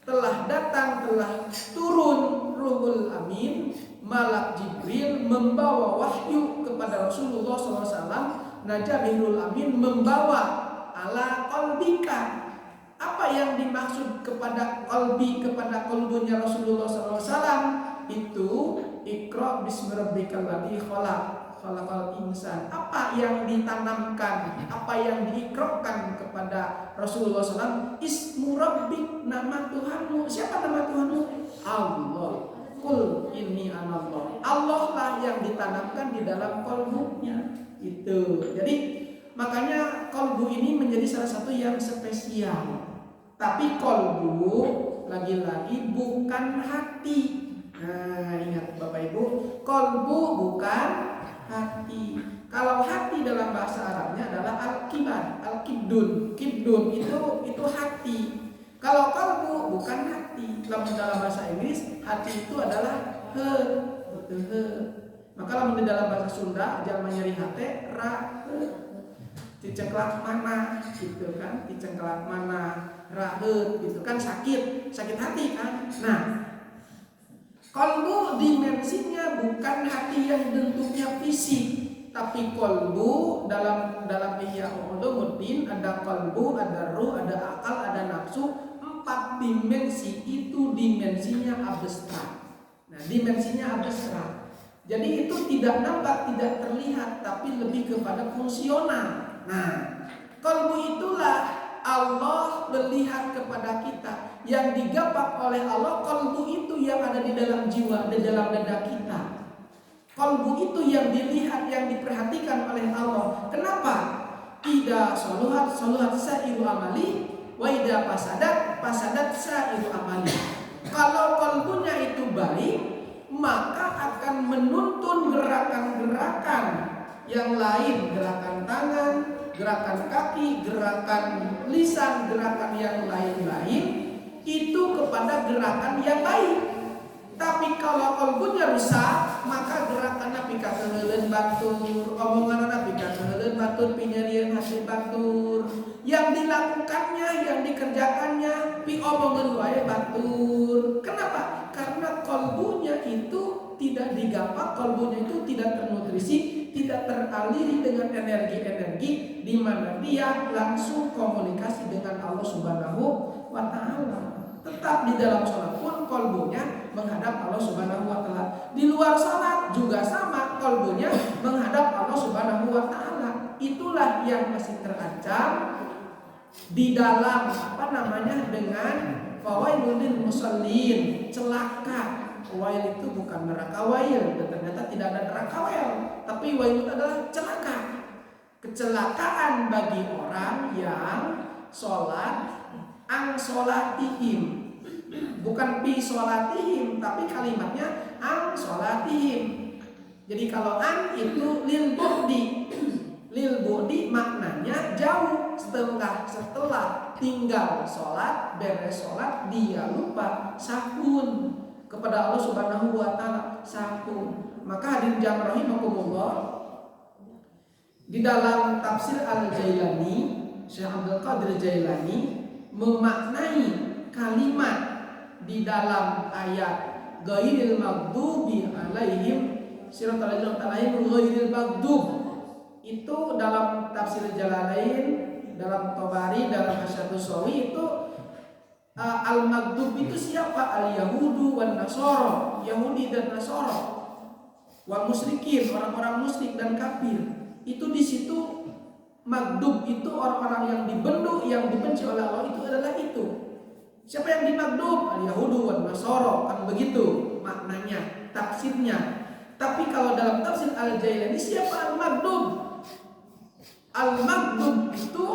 telah datang, telah turun ruhul amin, malak Jibril membawa wahyu kepada Rasulullah SAW. Najala bihirul amin membawa ala qalbika. Apa yang dimaksud kepada qalbi, kepada qalbunya Rasulullah SAW itu Iqra bismi rabbikal ladzi khalaqal insan. Apa yang ditanamkan, apa yang diikrarkan kepada Rasulullah SAW? Ismu rabbik, nama Tuhanmu. Siapa nama Tuhanmu? Allah. Qul inni anallah. Allah lah yang ditanamkan di dalam kalbunya. Itu. Jadi makanya kalbu ini menjadi salah satu yang spesial. Tapi kalbu lagi-lagi bukan hati. Nah, ingat Bapak Ibu, kalbu bukan hati. Kalau hati dalam bahasa Arabnya adalah al-kibar, al-kibdun. Kibdun itu hati. Kalau kalbu bukan hati. Dalam bahasa Inggris hati itu adalah he. Maka lamun di dalam bahasa Sunda jalma nyeri hate ra dicengklak mana gitu kan, dicengklak mana raheut gitu kan, sakit hati kan. Nah, kalbu dimensinya bukan hati yang bentuknya fisik, tapi kalbu dalam Ihya Ulumuddin ada kalbu, ada ruh, ada akal, ada nafsu. 4 dimensi itu dimensinya abstrak. Nah, dimensinya abstrak. Jadi itu tidak nampak, tidak terlihat, tapi lebih kepada fungsional. Nah, kalbu itulah Allah melihat kepada kita. Yang digapak oleh Allah, kalbu itu yang ada di dalam jiwa, di dalam dada kita. Kalbu itu yang dilihat, yang diperhatikan oleh Allah. Kenapa? Ida soluhat sa'iru amali, wa ida pasadat sa'iru amali. Kalau kalbunya itu baik, maka akan menuntun gerakan-gerakan yang lain, gerakan tangan, gerakan kaki, gerakan lisan, gerakan yang lain-lain itu kepada gerakan yang baik. Tapi kalau kalbunya rusak, maka gerakan pika keuleuh batur, omongan pika keuleuh batur, pinyerieun hati batur. Yang dilakukannya, yang dikerjakannya pi omongan wae batur. Kenapa? Karena kalbunya itu tidak digapak, kalbunya itu tidak ternutrisi, tidak teraliri dengan energi-energi di mana dia langsung komunikasi dengan Allah Subhanahu wa taala. Tetap di dalam sholat pun kalbunya menghadap Allah Subhanahu wa taala. Di luar sholat juga sama, kalbunya menghadap Allah Subhanahu wa taala. Itulah yang masih terancam di dalam dengan fawailul lil musallin, celaka. Wail itu bukan neraka wail, dan ternyata tidak ada neraka wail, tapi wail itu adalah celaka. Kecelakaan bagi orang yang sholat ang sholatihim, bukan pi sholatihim, tapi kalimatnya ang sholatihim. Jadi kalau ang itu lil budi maknanya jauh, setelah tinggal sholat, beres sholat dia lupa sahun kepada Allah Subhanahu wa taala, sahun. Maka hadirin jamaah rahimakumullah, di dalam tafsir Al-Jailani, Syekh Abdul Qadir Jailani memaknai kalimat di dalam ayat ghairil maghdubi alaihim siratal ladzina alaihim ghairil maghdub. Itu dalam tafsir Jalalain, dalam Tabari, dalam Hasyatus Sawi itu Al-Maghdub itu siapa? Al-Yahudu wan Nasara, Yahudi dan Nasara. Wal musyrikin, orang-orang musyrik dan kafir. Itu di situ Maghdub itu orang-orang yang dibendu, yang dibenci oleh Allah, itu adalah itu. Siapa yang dimaghdub? Al-Yahudu wan Nasara, kan begitu maknanya, tafsirnya. Tapi kalau dalam tafsir Al-Jailani, siapa Al-Maghdub? Al-Maghdub itu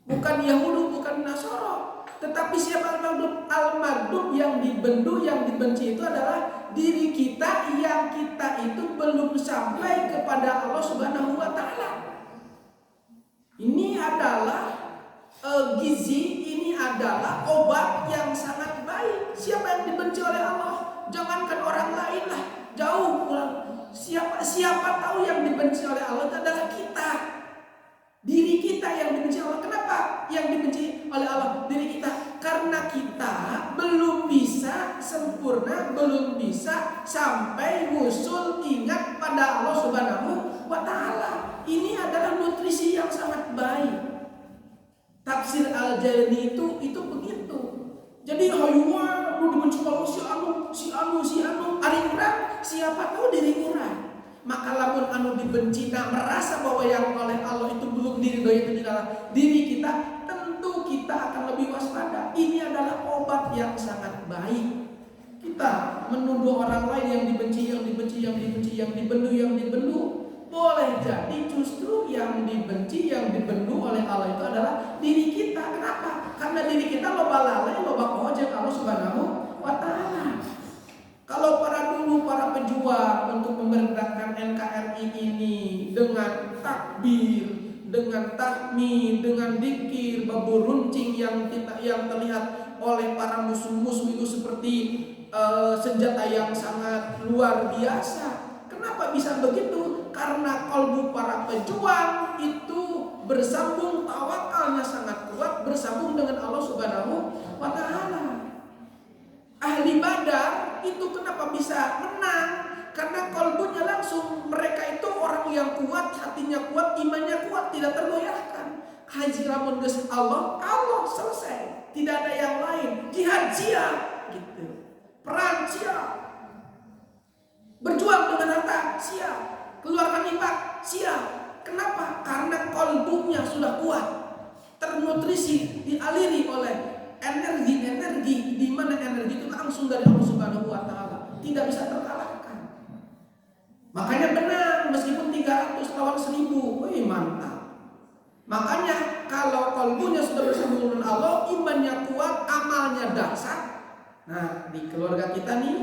bukan Yahudi, bukan Nasara. Tetapi siapa Al-Maghdub? Al-Maghdub yang dibendu, yang dibenci itu adalah diri kita, yang kita itu belum sampai kepada Allah Subhanahu wa taala. Ini adalah gizi, ini adalah obat yang sangat baik. Siapa yang dibenci oleh Allah? Jangankan orang lain lah, jauh pulang. Siapa tahu yang dibenci oleh Allah itu adalah kita. Diri kita yang dibenci Allah. Kenapa yang dibenci oleh Allah? Diri kita. Karena kita belum bisa sempurna, belum bisa sampai wusul ingat pada Allah Subhanahu wa taala. Ini adalah nutrisi yang sangat baik. Tafsir Al-Jailani itu begitu. Jadi hayuan lu dibenci Allah si anu ari urang, siapa tahu diri urang. Maka lamun anu dibenci merasa bahwa yang oleh Allah itu belum diridhoi itu di dalam diri kita, tentu kita akan lebih waspada. Ini adalah obat yang sangat baik. Kita menuduh orang lain yang dibenci, yang dibendu, boleh jadi justru yang dibenci, yang dibendu oleh Allah itu adalah diri kita. Kenapa? Karena diri kita loba lalai, loba poho jeung Allah Subhanahu wa taala. Kalau para pejuang untuk memerdekakan NKRI ini dengan takbir, dengan tahmid, dengan dzikir, babu runcing yang terlihat oleh para musuh-musuh itu seperti senjata yang sangat luar biasa. Kenapa bisa begitu? Karena kalbu para pejuang itu bersambung, tawakalnya sangat kuat, bersambung dengan Allah Subhanahu wa taala. Ahli Badar itu kenapa bisa menang? Karena kalbunya langsung, mereka itu orang yang kuat, hatinya kuat, imannya kuat, tidak tergoyahkan. Haji lamun geus Allah selesai, tidak ada yang lain. Jihad siap gitu. Perang siap. Berjuang dengan harta siap. Keluarkan infak siap. Kenapa? Karena kalbunya sudah kuat, ternutrisi, dialiri oleh energi di mana energi itu langsung dari Allah Subhanahu wa taala, tidak bisa terkalahkan. Makanya benar, meskipun 300 lawan 1000, mantap. Makanya kalau kalbunya sudah bersambung dengan Allah, imannya kuat, amalnya dahsyat. Nah, di keluarga kita nih,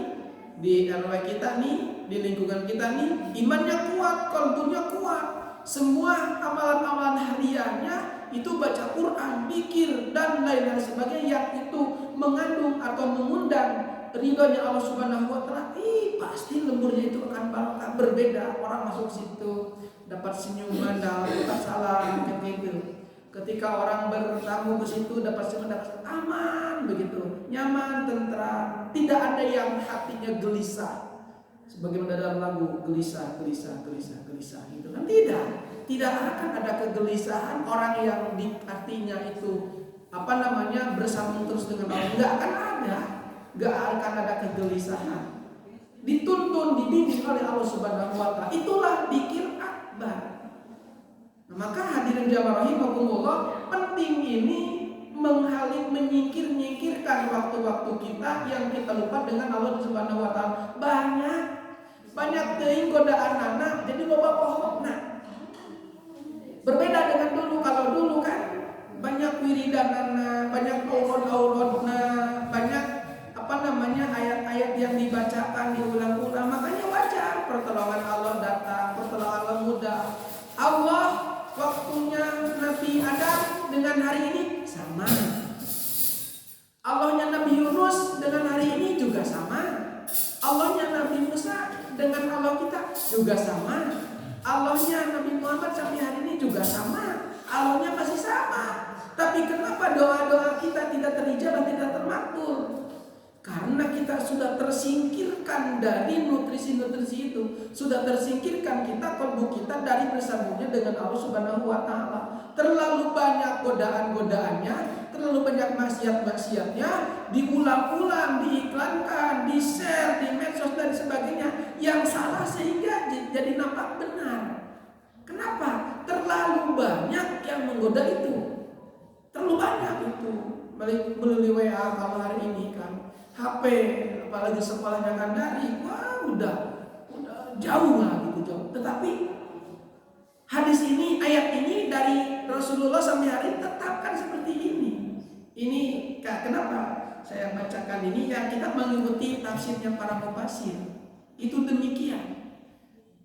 di RW kita nih, di lingkungan kita nih, imannya kuat, kalbunya kuat. Semua amalan-amalan hariannya itu baca Quran, zikir dan lain-lain sebagainya yang itu mengandung atau mengundang ridhonya Allah Subhanahu wa taala, pasti lemburnya itu akan barokah. Berbeda orang masuk situ dapat senyuman, dapat salam gitu. Ketika orang bertamu ke situ dapat senyuman, dapat aman begitu, nyaman, tentram, tidak ada yang hatinya gelisah. Sebagaimana dalam lagu gelisah gitu kan, tidak akan ada kegelisahan orang yang di hatinya itu bersambung terus dengan Allah, nggak akan ada kegelisahan. Dituntun, dibimbing oleh Allah Subhanahu wa taala, itulah dzikir akbar. Nah, maka hadirin jamaah rahimakumullah, penting ini menyingkirkan waktu-waktu kita yang kita lupa dengan Allah Subhanahu wa taala. Banyak teuing godaan anak, jadi loba pohonna. Berbeda dengan dulu. Kalau dulu kan banyak wiridanana, banyak aurod-aurodna, banyak ayat-ayat yang dibacakan, diulang-ulang. Makanya wajar pertolongan Allah datang, pertolongan Allah mudah. Allah waktunya Nabi Adam dengan hari ini sama. Allahnya Nabi Yunus dengan hari ini juga sama. Allahnya Nabi Musa dengan Allah kita juga sama. Allahnya Nabi Muhammad sampai hari ini juga sama. Allahnya masih sama. Tapi kenapa doa-doa kita tidak terijabah, tidak termakbul? Karena kita sudah tersingkirkan dari nutrisi-nutrisi itu. Sudah tersingkirkan kita, kalbu kita dari bersambungnya dengan Allah Subhanahu wa taala. Terlalu banyak godaan-godaannya, terlalu banyak maksiat-maksiatnya, diulang-ulang, diiklankan, di-share di medsos dan sebagainya, yang salah sehingga jadi nampak benar. Kenapa? Terlalu banyak yang menggoda itu. Terlalu banyak itu. Melalui WA kalau hari ini kan, HP, apalagi sekolahnya kan dari, wah udah jauh lah gitu jauh. Tetapi hadis ini, ayat ini dari Rasulullah sampai hari tetapkan seperti ini. Ini kenapa saya bacakan ini? Ya kita mengikuti tafsirnya para mufassir. Itu demikian.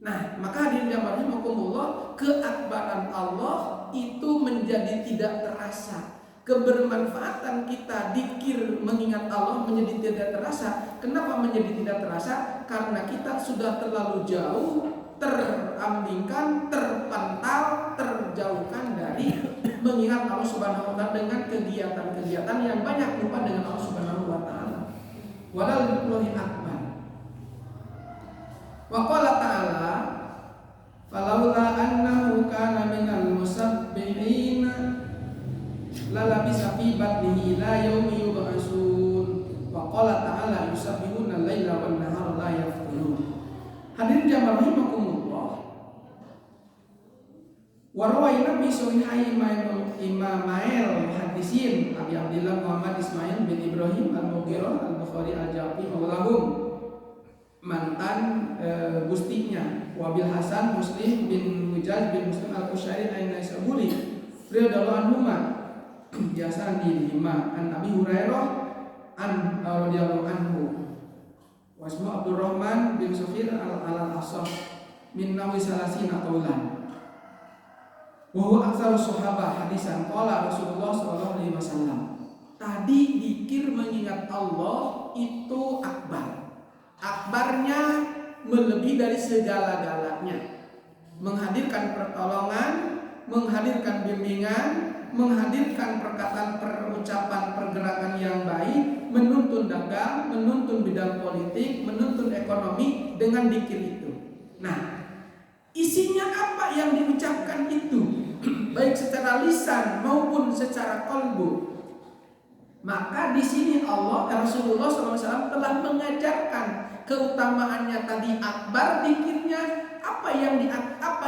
Nah, maka hadirin yang rahimakumullah, keakbaran Allah itu menjadi tidak terasa. Kebermanfaatan kita dikir mengingat Allah menjadi tidak terasa. Kenapa menjadi tidak terasa? Karena kita sudah terlalu jauh terambingkan, terpantau, terjauhkan dari mengingat Allah Subhanahu wa taala dengan kegiatan-kegiatan yang banyak lupa dengan Allah Subhanahu wa taala. Wallahu akbar. Wa qala ta'ala falaula annahu kana minal musabbihin lalabisa fi batnihi ila yaumi yub'atsun. Wa qala ta'ala yusabbihuna al-laila wan nahara la yafturun. Hadirin jamaah rahimakumullah. Wa rawaina bi sahihai imamail hadisin Abi Abdullah Muhammad Ismail bin Ibrahim Al-Mughirah Al-Bukhari Al-Jafi maulahum, mantan gustinya Wabil Hasan Muslim bin Mujaz bin Muslim Al-Qushairi An-Naisaburi radhiyallahu anhu biasa dilima an Abi Hurairah an radhiyallahu anhu wasmu Abdurrahman bin Sufir al-Asaf min nawi salasina qaulan wa huwa aktsaru sahabah hadisan qala Rasulullah sallallahu alaihi wasallam. Tadi zikir mengingat Allah itu akbar. Akbarnya melebihi dari segala-galanya. Menghadirkan pertolongan, menghadirkan bimbingan, menghadirkan perkataan, perucapan, pergerakan yang baik, menuntun dagang, menuntun bidang politik, menuntun ekonomi dengan zikir itu. Nah, isinya apa yang diucapkan itu? Baik secara lisan maupun secara qalbu. Maka di sini Rasulullah SAW telah mengajarkan keutamaannya tadi akbar zikirnya, apa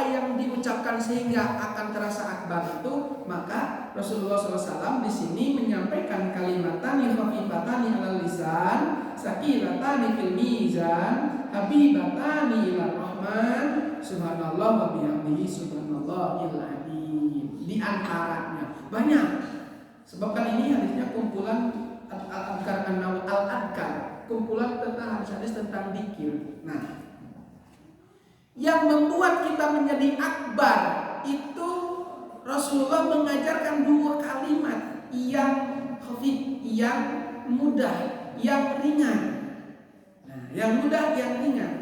yang diucapkan sehingga akan terasa akbar itu. Maka Rasulullah SAW di sini menyampaikan kalimatani khafifatani alal lisan, saqilatani fil mizan, habibatani ilar rahman, subhanallah wa bihamdihi subhanallahil azim. Di antaranya banyak. Sebab kan ini hadisnya kumpulan al-adkar al-adkar, kumpulan tentang hadis tentang zikir. Nah, yang membuat kita menjadi akbar itu Rasulullah mengajarkan dua kalimat yang khafif, yang mudah, yang ringan. Nah, yang mudah, yang ringan.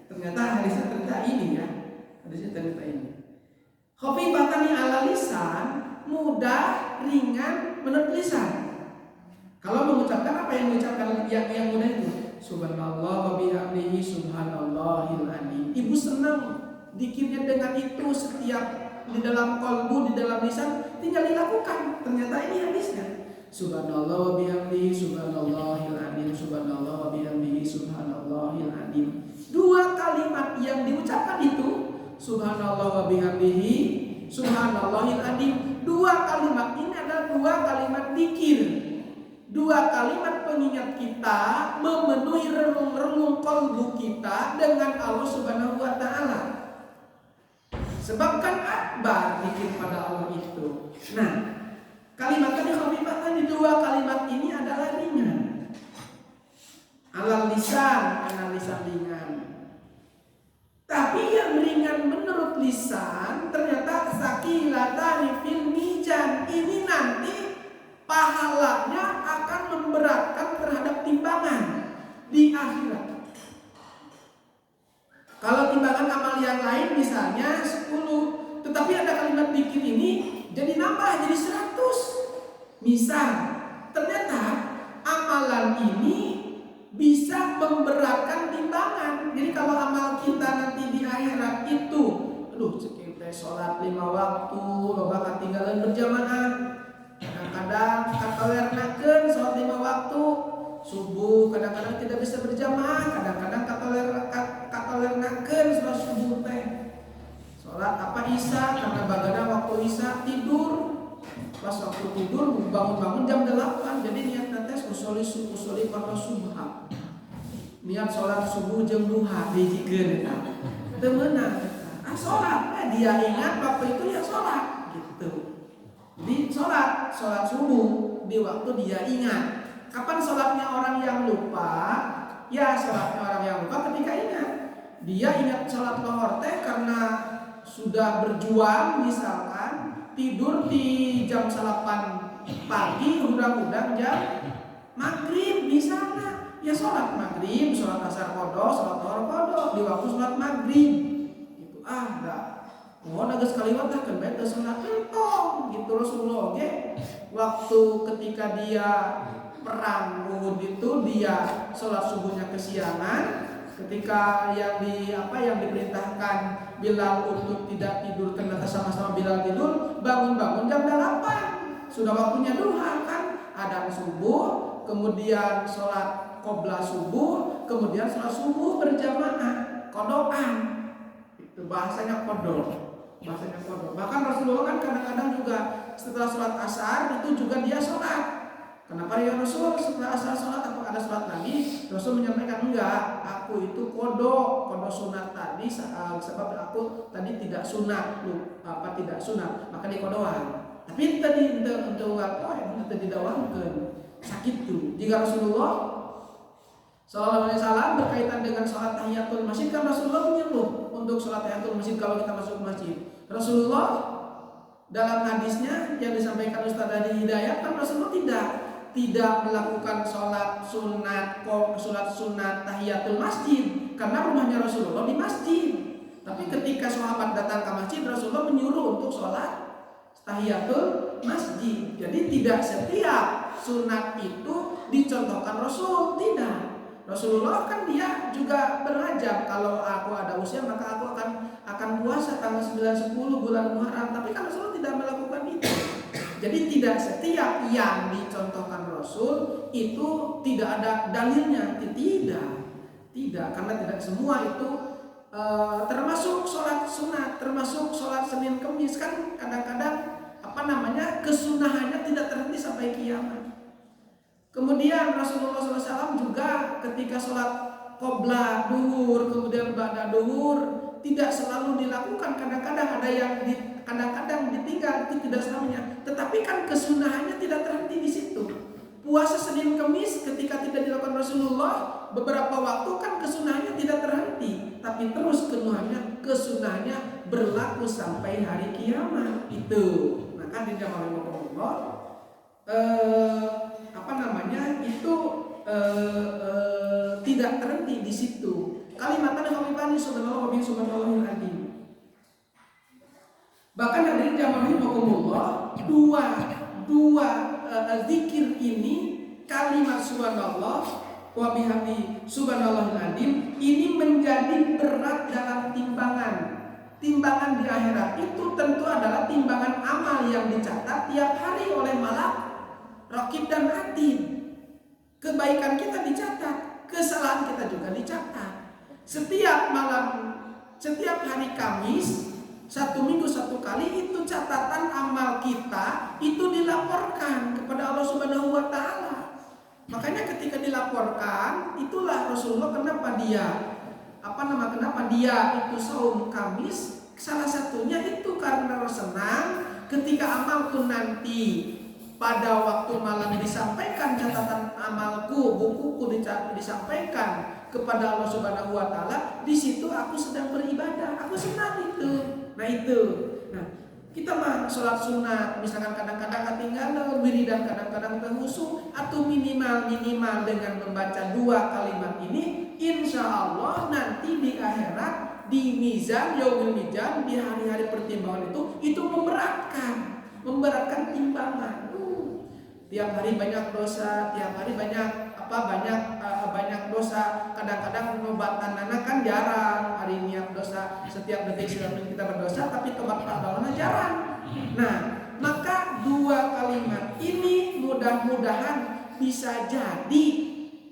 Ternyata hadisnya ternyata ini ya. Hadisnya ternyata ini. Khafifatani ala lisan, mudah, ringan menurut lisan. Kalau mengucapkan apa yang mengucapkan yang mudah itu? Subhanallah wa bihamdihi subhanallahil azim. Ibu senang zikirnya dengan itu setiap di dalam qalbu, di dalam lisan, tinggal dilakukan. Ternyata ini hadisnya. Subhanallah wa bihamdihi subhanallahil azim. Subhanallah wa bihamdihi subhanallahil azim. Dua kalimat yang diucapkan itu subhanallah wa bihamdihi subhanallahil azim. Dua kalimat ini adalah dua kalimat zikir. Dua kalimat pengingat kita memenuhi relung-relung qalbu kita dengan Allah Subhanahu wa taala. Sebab kan akbar zikir pada Allah itu. Nah, kalimat tadi khafifatan di dua kalimat ini adalah ringan. Alal lisan, karena lisan ringan. Tapi yang ringan menurut lisan ternyata saqilatani fil mizan. Ini nanti pahalanya akan memberatkan terhadap timbangan di akhirat. Kalau timbangan amal yang lain misalnya 10, tetapi ada kalimat zikir ini jadi nambah jadi 100. Misal, ternyata amalan ini bisa memberatkan timbangan. Jadi kalau amal kita nanti di akhirat itu, aduh kita sholat 5 waktu, loba ketinggalan berjamaah, kadang-kadang tidak bisa berjamaah, kadang-kadang katolernakeun sholat subuh teh. Sholat Isya karena bagana waktu Isya tidur. Pas waktu tidur bangun-bangun jam 8, jadi niat nanti usuli pada subha. Niat sholat subuh jam duha dijikeun eta. Teu meunang. Sholat dia ingat waktu itu ya sholat gitu. Jadi sholat subuh di waktu dia ingat. Kapan sholatnya orang yang lupa? Ya sholatnya orang yang lupa ketika ingat. Dia ingat sholat lohor teh karena sudah berjuang, misalkan tidur di jam 8 pagi, udang-udang jam maghrib di sana. Ya sholat maghrib, sholat asar qadha, sholat lohor qadha di waktu sholat maghrib. Gitu enggak. Oh, nages kaliwat tah kan bae teu sunat entong gitu. Rasulullah oke. Waktu ketika dia perang Uhud itu dia sholat subuhnya kesiangan. Ketika yang diperintahkan Bilal untuk tidak tidur, ternyata sama-sama Bilal tidur, bangun-bangun jam 8. Sudah waktunya duha kan, adzan subuh, kemudian sholat qobla subuh, kemudian sholat subuh berjamaah, kodokan. Itu bahasanya kodok. Bahkan Rasulullah kan kadang-kadang juga setelah sholat asar itu juga dia sholat. Kenapa ya Rasul setelah asar sholat atau ada sholat lagi? Rasul menyampaikan enggak, aku itu kodok sunat tadi sebab aku tadi tidak sunat, tidak sunat maka dikodoan. Tapi tadi untuk itu didawakan sakit tuh. Jika Rasulullah Sallallahu Alaihi Wasallam berkaitan dengan sholat tahiyatul masjid, kan Rasulullah menyuruh untuk sholat tahiyatul masjid kalau kita masuk masjid. Rasulullah dalam hadisnya yang disampaikan Ustaz Adi Hidayat kan Rasulullah tidak melakukan sholat sunat tahiyatul masjid karena rumahnya Rasulullah di masjid. Tapi ketika sahabat datang ke masjid, Rasulullah menyuruh untuk sholat tahiyatul masjid. Jadi tidak setiap sunat itu dicontohkan Rasul, tidak. Rasulullah kan dia juga berajab, kalau aku ada usia maka aku akan puasa tanggal 9-10 bulan Muharram. Tapi kan Rasulullah tidak melakukan itu. Jadi tidak setiap yang dicontohkan Rasul itu tidak ada dalilnya. Tidak, karena tidak semua itu termasuk sholat sunat, termasuk sholat Senin Kemis kan kadang-kadang kesunahannya tidak terhenti sampai kiamat. Kemudian Rasulullah SAW juga ketika sholat qobla duhur, kemudian ba'da duhur tidak selalu dilakukan. Kadang-kadang ada yang kadang-kadang ditinggal, itu tidak selamanya. Tetapi kan kesunahannya tidak terhenti di situ. Puasa Senin Kemis ketika tidak dilakukan Rasulullah beberapa waktu kan kesunahannya tidak terhenti, tapi terus kesunahannya berlaku sampai hari kiamat itu. Maka di zaman Allah itu tidak terhenti di situ. Kalimatan khamifani subhanallah wa subhanallahil azim. Bahkan hadirin jamaah rahimakumullah, dua zikir ini, kalimat subhanallah wa bihamdi subhanallahil azim, ini menjadi berat dalam timbangan. Timbangan di akhirat itu tentu adalah timbangan amal yang dicatat tiap hari oleh malak raqib dan atid. Kebaikan kita dicatat, kesalahan kita juga dicatat. Setiap hari Kamis, 1 minggu 1 kali itu catatan amal kita itu dilaporkan kepada Allah Subhanahu wa taala. Makanya ketika dilaporkan, itulah Rasulullah kenapa dia itu saum Kamis, salah satunya itu karena senang ketika amalku nanti pada waktu malam disampaikan catatan amalku, bukuku disampaikan kepada Allah Subhanahu wa taala, di situ aku sedang beribadah, aku senang itu. Nah, kita mah sholat sunat, misalkan kadang-kadang ketinggalan wiridan, kadang-kadang terhusu, atau minimal dengan membaca 2 kalimat ini, insya Allah nanti di akhirat, di mizan, yaumil mizan, di hari-hari pertimbangan itu memberatkan timbangan. Tiap hari banyak dosa, tiap hari banyak dosa. Kadang-kadang pengobatan anak kan jarang. Hari niat dosa setiap detik kita berdosa, tapi tobat pahalanya jarang. Nah, maka 2 kalimat ini mudah-mudahan bisa jadi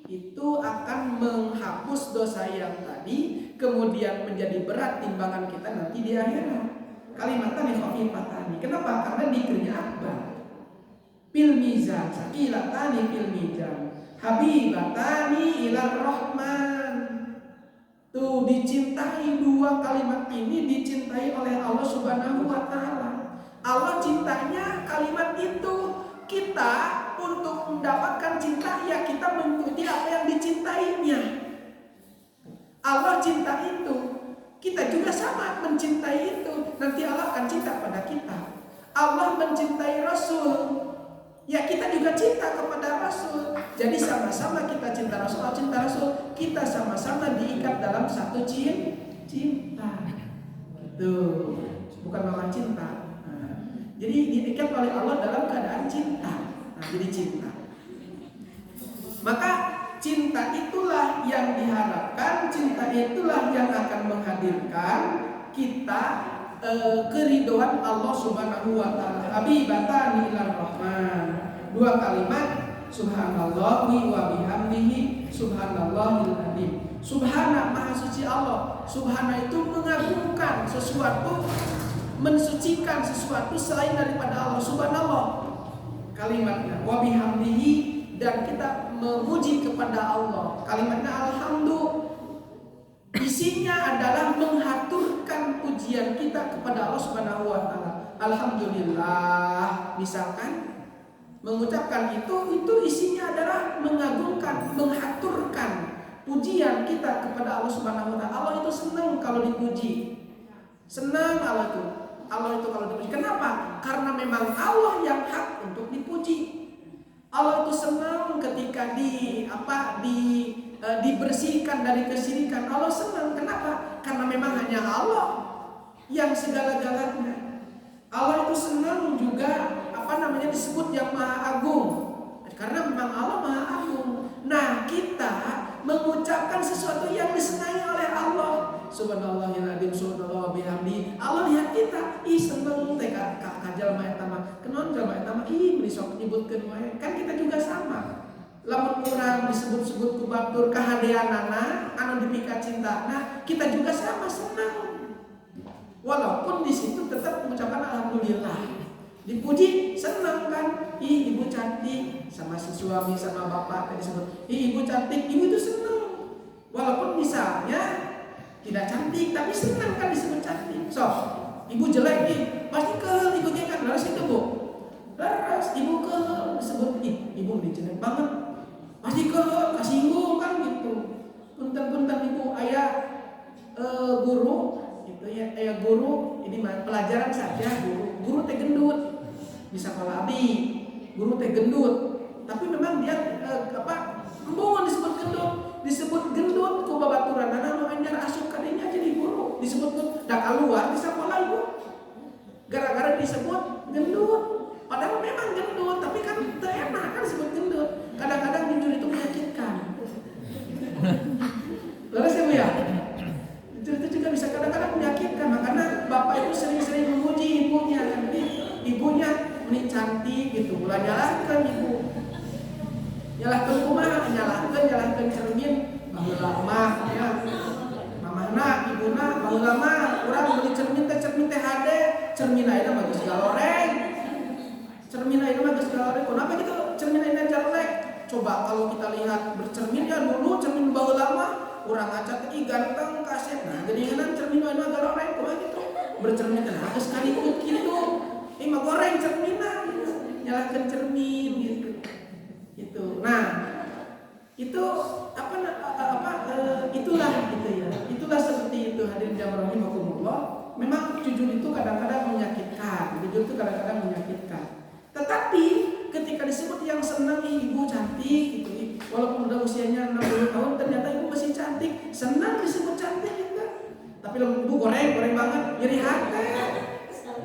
itu akan menghapus dosa yang tadi, kemudian menjadi berat timbangan kita nanti di akhirat. Kalimatan khafifatani. Kenapa? Karena dzikrnya akbar. Fil mizan, saqilatani fil mizan, habibatani ilar rahman. Tuh, dicintai dua kalimat ini, dicintai oleh Allah Subhanahu wa taala. Allah cintanya kalimat itu. Kita untuk mendapatkan cinta, ya kita mengikuti apa yang dicintainya. Allah cinta itu, kita juga sama mencintai itu. Nanti Allah akan cinta pada kita. Allah mencintai Rasul, ya kita juga cinta kepada Rasul. Jadi sama-sama kita cinta Rasul, Allah cinta Rasul. Kita sama-sama diikat dalam satu cinta. Tuh, bukan malah cinta. Jadi diikat oleh Allah dalam keadaan cinta. Nah, jadi cinta. Maka cinta itulah yang diharapkan, cinta itulah yang akan menghadirkan kita keridhaan Allah Subhanahu wa taala. Habibatani ilar rahman. Dua kalimat, subhanallahi wa bihamdihi, subhanallahil azim. Subhana, maha suci Allah. Subhana itu mengagungkan sesuatu, mensucikan sesuatu selain daripada Allah. Subhanallah kalimatnya. Wa bihamdihi, dan kita memuji kepada Allah. Kalimatnya alhamdulillah. Isinya adalah menghaturkan pujian kita kepada Allah Subhanahu wa taala. Alhamdulillah, misalkan mengucapkan itu isinya adalah mengagungkan, menghaturkan pujian kita kepada Allah Subhanahu wa taala. Allah itu senang kalau dipuji. Senang Allah itu kalau dipuji. Kenapa? Karena memang Allah yang hak untuk dipuji. Allah itu senang ketika dibersihkan dari kesyirikan. Allah senang. Kenapa? Karena memang hanya Allah yang segala-galanya. Allah itu senang juga disebut yang Maha Agung. Karena memang Allah Maha Agung. Nah, kita mengucapkan sesuatu yang disenangi oleh Allah. Subhanallahiladzim, subhanallah bihamdi. Allah lihat kita, seneng teh kajal mah eta mah. Kenaon jalma eta mah beli sok nyebutkeun wae. Kan kita juga sama. Lamun urang disebut-sebut ku batur kahadeanana anu dipika cintana, kita juga sama senang. Walaupun di situ tetap mengucapkan alhamdulillah. Dipuji senang kan? Ibu cantik, sama si suami sama bapak tadi disebut. Ibu cantik, ibu itu senang. Walaupun misalnya tidak cantik, tapi senang kan disebut cantik. So, ibu jelek nih, pasti ibunya kan laras itu bu. Laras, ibu disebut ibu ini jelek banget. Pasti kasinggung kan gitu. Punten-punten ibu ayah guru gitu ya, ayah guru ini pelajaran saja guru teh gendut. Bisa kalau abi guru teh gendut, tapi memang dia embungan disebut gendut ku babaturan anu anyar asup kadinya jadi guru disebut dah keluar di sekolah ibu gara-gara disebut gendut. Padahal memang gendut, tapi kan teu enak kan disebut gendut. Kadang-kadang jujur itu menyakitkan. Lalu ya Bu ya, jujur itu juga bisa kadang-kadang menyakitkan. Makanya bapak itu sering-sering memuji ibunya, nanti ibunya ini cantik gitu, mulai nyalahkan ibu. Nyalahkan kumaha, nyalahkan cermin baheula mah ya. Mamahna, ibuna baheula mah urang beli cermin teh HD, cermin ayeuna mah geus galoreng. Cermin ayeuna mah geus galoreng. Kenapa gitu cermin ayeuna jelek? Coba kalau kita lihat bercermin ya dulu cermin baheula mah urang aca teh ganteng kaset. Nah, geuningan cermin ayeuna galoreng kumaha gitu. Bercermin teh geus kalikut kitu. Mah goreng cerminan gitu. Nyalakan cermin gitu. Gitu. Nah, itu itulah gitu ya. Itulah seperti itu hadirin jamaah rahimakumullah. Memang jujur itu kadang-kadang menyakitkan. Tetapi ketika disebut yang senang ibu cantik gitu, walaupun udah usianya 60 tahun ternyata ibu masih cantik, senang disebut cantik gitu. Tapi kalau ibu goreng banget, nyeri hati.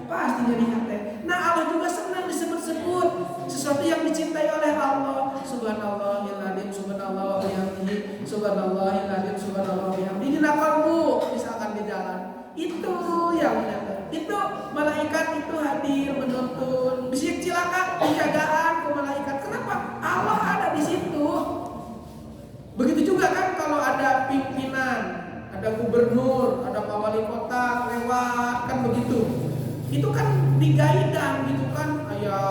Pasti nyeri hati. Nah, Allah juga senang disebut-sebut sesuatu yang dicintai oleh Allah. Subhanallahiladzim, subhanallah bihamdihi, subhanallahiladzim, subhanallah bihamdihi. Di qalbu misalkan di jalan. Itu yang benar. Itu malaikat itu hadir menuntun. Bisik cilaka penjagaan ke malaikat. Kenapa? Allah ada di situ. gubernur, ada Pak Wali Kota lewat kan begitu. Itu kan digaidan gitu kan, kayak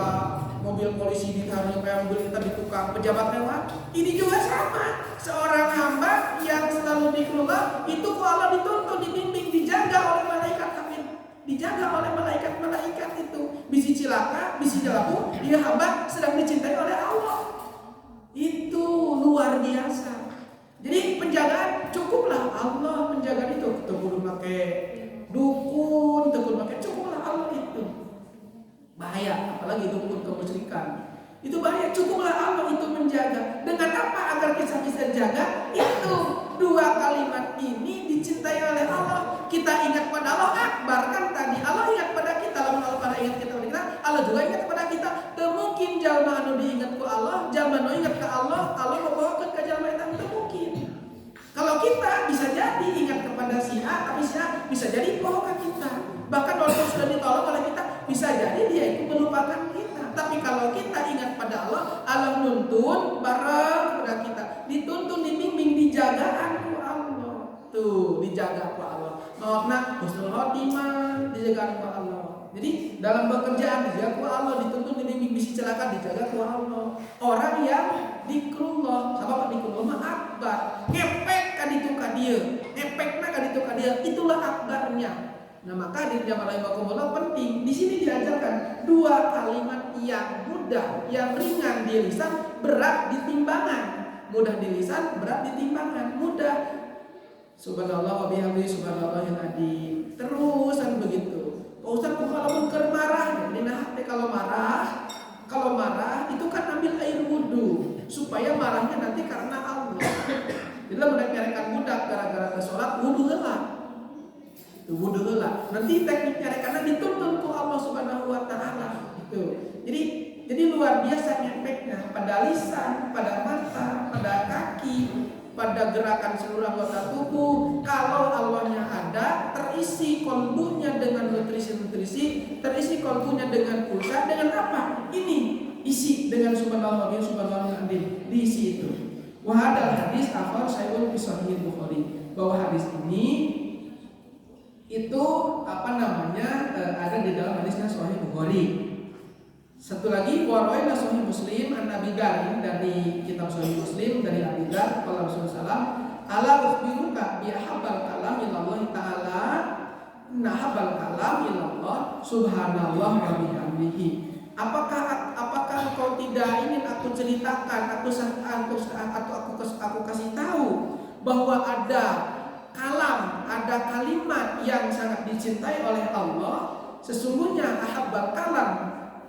mobil polisi ditaruh kayak mobil kita di tukang, pejabat lewat. Ini juga sama, seorang hamba yang selalu zikrullah itu kok Allah dituntun, dibimbing, dijaga oleh malaikat, amin, dijaga oleh malaikat itu. Bisi cilaka, bisi jalaku, dia hamba sedang dicintai oleh Allah. Itu luar biasa. Jadi penjagaan cukuplah Allah menjaga itu. Kudu pakai dukun, kudu pakai, cukuplah Allah itu. Bahaya, apalagi dukun kemusyrikan. Itu bahaya, cukuplah Allah itu menjaga. Dengan apa agar kita bisa jaga? Itu dua kalimat ini dicintai oleh Allah. Kita ingat pada Allah Akbar kan tadi. Allah ingat pada kita, Allah pada ingat kita pada kita. Allah juga ingat pada kita. Mungkin jalma anu diingat ku Allah, jalma anu ingat ke Allah, Allah membawakan ke jalma itu mungkin. Kalau kita bisa jadi ingat kepada si A, tapi si A bisa jadi bohong ke kita. Bahkan walaupun sudah ditolong oleh kita, bisa jadi dia itu melupakan kita. Tapi kalau kita ingat pada Allah, Allah nuntun bareng kepada kita, dituntun, dibimbing, dijagaan ku Allah. Tuh, dijaga ku Allah. Maafna husnul khotimah, dijaga ku Allah. Jadi dalam bekerjaan dijaga ku Allah, dituntun, dibimbing, bisi celaka, dijaga ku Allah. Orang yang dikrullah, apa dikrullah mah akbar. Ngepek kan itu ka dia, efeknya kan itu ka dia, itulah akbarnya. Nah maka di jamaah rahimakumullah penting di sini diajarkan dua kalimat yang mudah, yang ringan di lisan, berat di timbangan. Mudah di lisan, berat di timbangan. Mudah. Subhanallah wa bihamdihi subhanallahil adzim. Terusan begitu. Pak Ustaz kalau marah, jadi nah kalau marah itu kan ambil air wudu supaya marahnya nanti karena Allah. Jadi mereka nyarekan budak gara-gara ke sholat wudu heula. Itu wudu heula. Nanti teknik nyarekanna dituntun ku Allah Subhanahu wa taala. Gitu. Jadi luar biasa efeknya pada lisan, pada mata, pada kaki, pada gerakan seluruh anggota tubuh. Kalau Allahnya ada, terisi kolbunya dengan nutrisi-nutrisi, terisi kolbunya dengan pulsa, dengan apa? Ini isi dengan subhanallah wa subhanallah diisi itu. Wahadal hadis akhar sayun fi sahih Bukhari, bahwa hadis ini itu ada di dalam hadisnya Sahih Bukhari. Satu lagi warwaina Sahih Muslim an Nabi Garin, dari kitab Sahih Muslim dari Abi Dzar qala Rasulullah ala ukhbiruka bi habbal kalam ilallah taala nahabal kalam ilallah subhanallah wa bihamdihi. Apakah kau tidak ingin aku ceritakan, aku kasih tahu bahwa ada kalam, ada kalimat yang sangat dicintai oleh Allah. Sesungguhnya ahabbal kalam,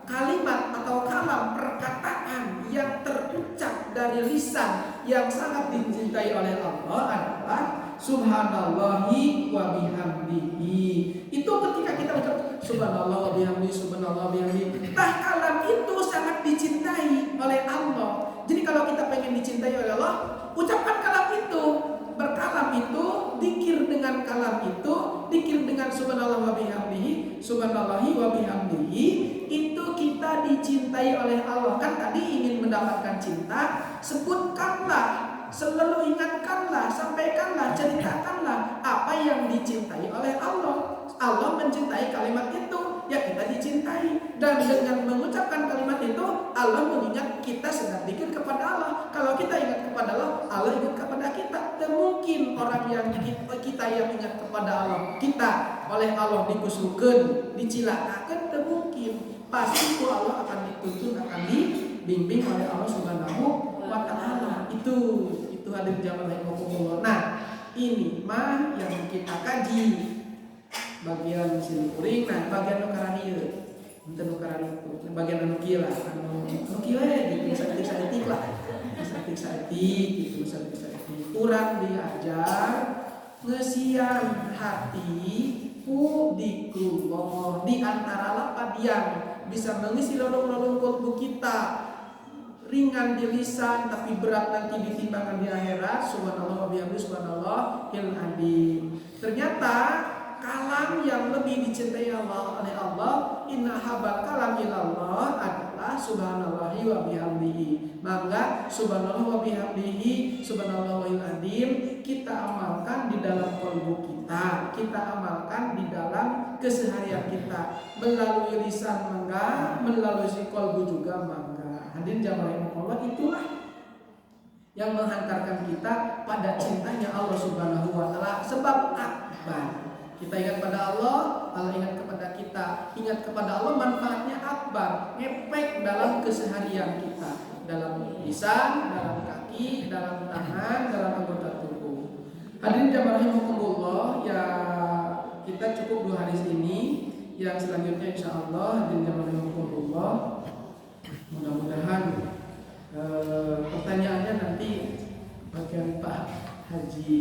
kalimat atau kalam, perkataan yang terucap dari lisan yang sangat dicintai oleh Allah adalah subhanallahi wa bihamdihi. Itu ketika kita ucap subhanallah wa bihamdihi, subhanallah wa bihamdihi, kalam itu sangat dicintai oleh Allah. Jadi kalau kita pengen dicintai oleh Allah, ucapkan kalam itu, berkalam itu, dikir dengan kalam itu, dikir dengan subhanallah wa bihamdihi, subhanallahi wa bihamdihi, itu kita dicintai oleh Allah. Kan tadi ingin mendapatkan cinta, sebutkanlah, selalu ingatkanlah, sampaikanlah, ceritakanlah apa yang dicintai oleh Allah. Allah mencintai kalimat itu, ya kita dicintai. Dan dengan mengucapkan kalimat itu, Allah mengingat kita sedang zikir kepada Allah. Kalau kita ingat kepada Allah, Allah ingat kepada kita. Dan mungkin orang yang kita yang ingat kepada Allah, kita oleh Allah dikusukeun, dicilakakeun, teu mungkin. Pasti itu Allah akan dituntun, akan dibimbing oleh Allah Subhanahu wa taala. Itu hadir jamaah rahimakumullah. Nah, ini mah yang kita kaji bagian sini kuring. Nah, bagian nukaran ieu, henteu nukaran itu, bagian anu kieu lah, anu kieu gitu, saeutik lah. Saeutik gitu, urang diajar ngeusian hati ku dikrullah di antara lapan yang bisa mengisi lorong-lorong kolbu kita, ringan di lisan tapi berat nanti ditimbangan di akhirat. Subhanallah wa bihamdihi subhanallahil adzim. Ternyata kalam yang lebih dicintai Allah oleh Allah, inna habal kalam ilallah adalah subhanallahi wa bihamdihi. Maka subhanallah wa bihamdihi, subhanallahil azim kita amalkan di dalam kalbu kita amalkan di dalam keseharian kita, melalui lisan mangga, melalui si kalbu juga mangga. Hadirin jamaah Allah, itulah yang menghantarkan kita pada cintanya Allah Subhanahu wa taala. Sebab akbar. Kita ingat pada Allah, Allah ingat kepada kita. Ingat kepada Allah manfaatnya akbar, ngepek dalam keseharian kita, dalam lisan, dalam kaki, dalam tangan, dalam anggota tubuh. Hadirin jamaah rahimakumullah, ya kita cukup 2 hadis ini. Yang selanjutnya insyaallah hadirin jamaah rahimakumullah, mudah-mudahan pertanyaannya nanti bagian Pak Haji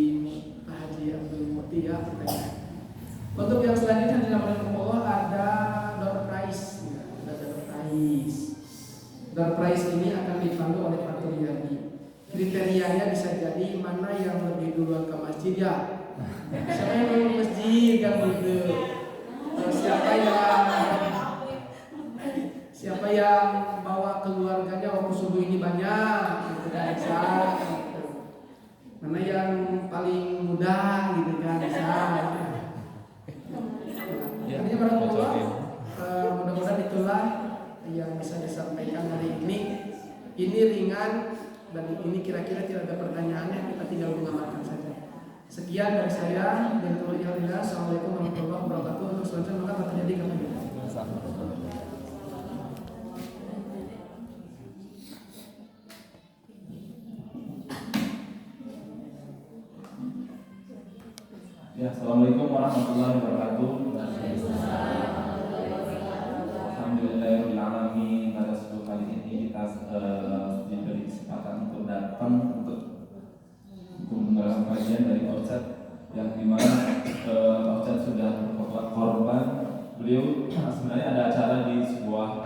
Abdul Muti ya pertanyaan. Untuk yang selanjutnya di dalam Allah ada door prize, Door prize ini akan dipandu oleh Pak Turyadi. Kriterianya bisa jadi mana yang lebih duluan ke masjid ya. Siapa yang dulu masjid yang dulu. Siapa yang bawa keluarganya waktu subuh ini banyak, gitu kan, gitu. Mana yang paling mudah, gitu kan, Ini mudah-mudahan itulah yang bisa disampaikan hari ini. Ini ringan dan ini kira-kira tidak ada pertanyaannya, kita tinggal mengamalkan saja. Sekian dari saya. Assalamualaikum warahmatullahi wabarakatuh. Untuk selanjutnya maka terjadi kata kita. Ya, assalamualaikum warahmatullahi wabarakatuh. Alhamdulillahirobbilalamin. Pada 10 kali ini kita diberi kesempatan untuk datang untuk mendengarkan kajian dari Ustaz yang dimana Ustaz sudah korban. Beliau sebenarnya ada acara di sebuah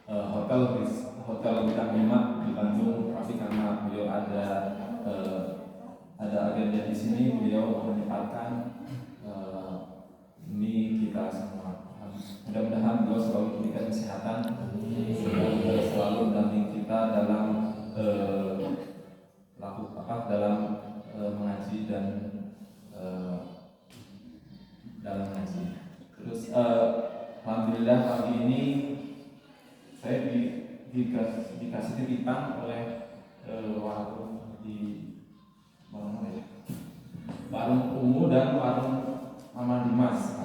hotel bintang 5 di Bandung, tapi karena beliau ada agenda di sini, beliau menyempatkan ini kita semua. Mudah-mudahan beliau selalu memberikan kesehatan, selalu mendampingi kita dalam dalam mengaji dan dalam mengaji. Terus alhamdulillah pagi ini saya dikasih titipan oleh warung di warung Ungu dan warung Mama Dimas.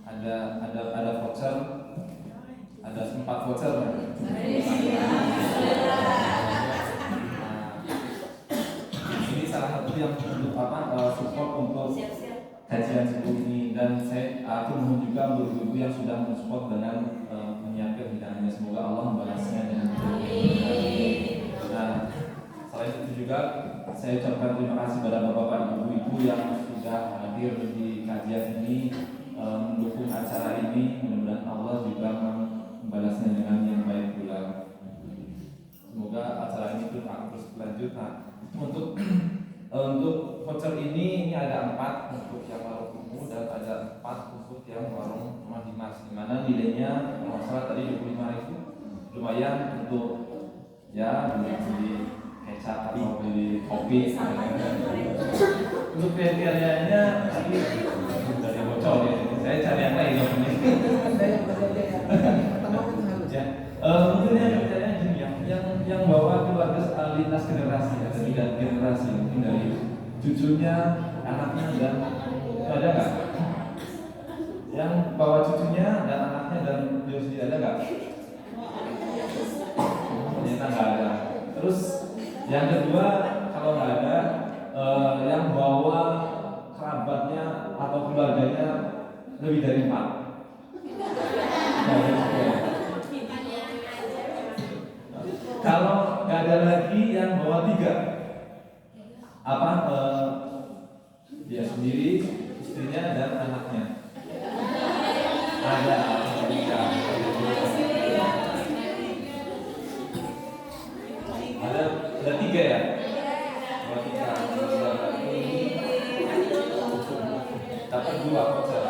Ada voucher, ada 4 voucher. Ini salah satu yang support untuk kajian subuh ini, dan aku mohon juga untuk ibu yang sudah mensupport dengan menyiapkan hidangannya. Semoga Allah membalasnya dengan nah, selain itu juga saya ucapkan terima kasih pada bapak-bapak ibu-ibu yang sudah hadir di kajian ini, mendukung acara ini. Mudah-mudahan Allah juga membalasnya dengan yang baik pula. Semoga acara ini terus berlanjut. Untuk voucher ini ada 4 untuk yang warung Ungu dan ada 4 untuk yang warung Mama Dimas, di mana nilainya masalah tadi 25.000, lumayan untuk ya beli kecap atau beli kopi. Untuk kriterianya tadi dari bocor ya, saya cari yang lain dong ini. Mungkin yang gini yang bawa keluarga lintas generasi, ada 3 generasi, mungkin dari cucunya, anaknya, dan ada nggak? Yang bawa cucunya dan anaknya dan dia sendiri ada nggak? Ternyata nggak ada. Terus yang kedua, kalau nggak ada, yang bawa kerabatnya atau keluarganya lebih dari 4. Kalau nggak ada lagi yang bawa 3, dia sendiri, istrinya dan anaknya. Ada 3 ya? Bawa 3. Dapat 2 voucher.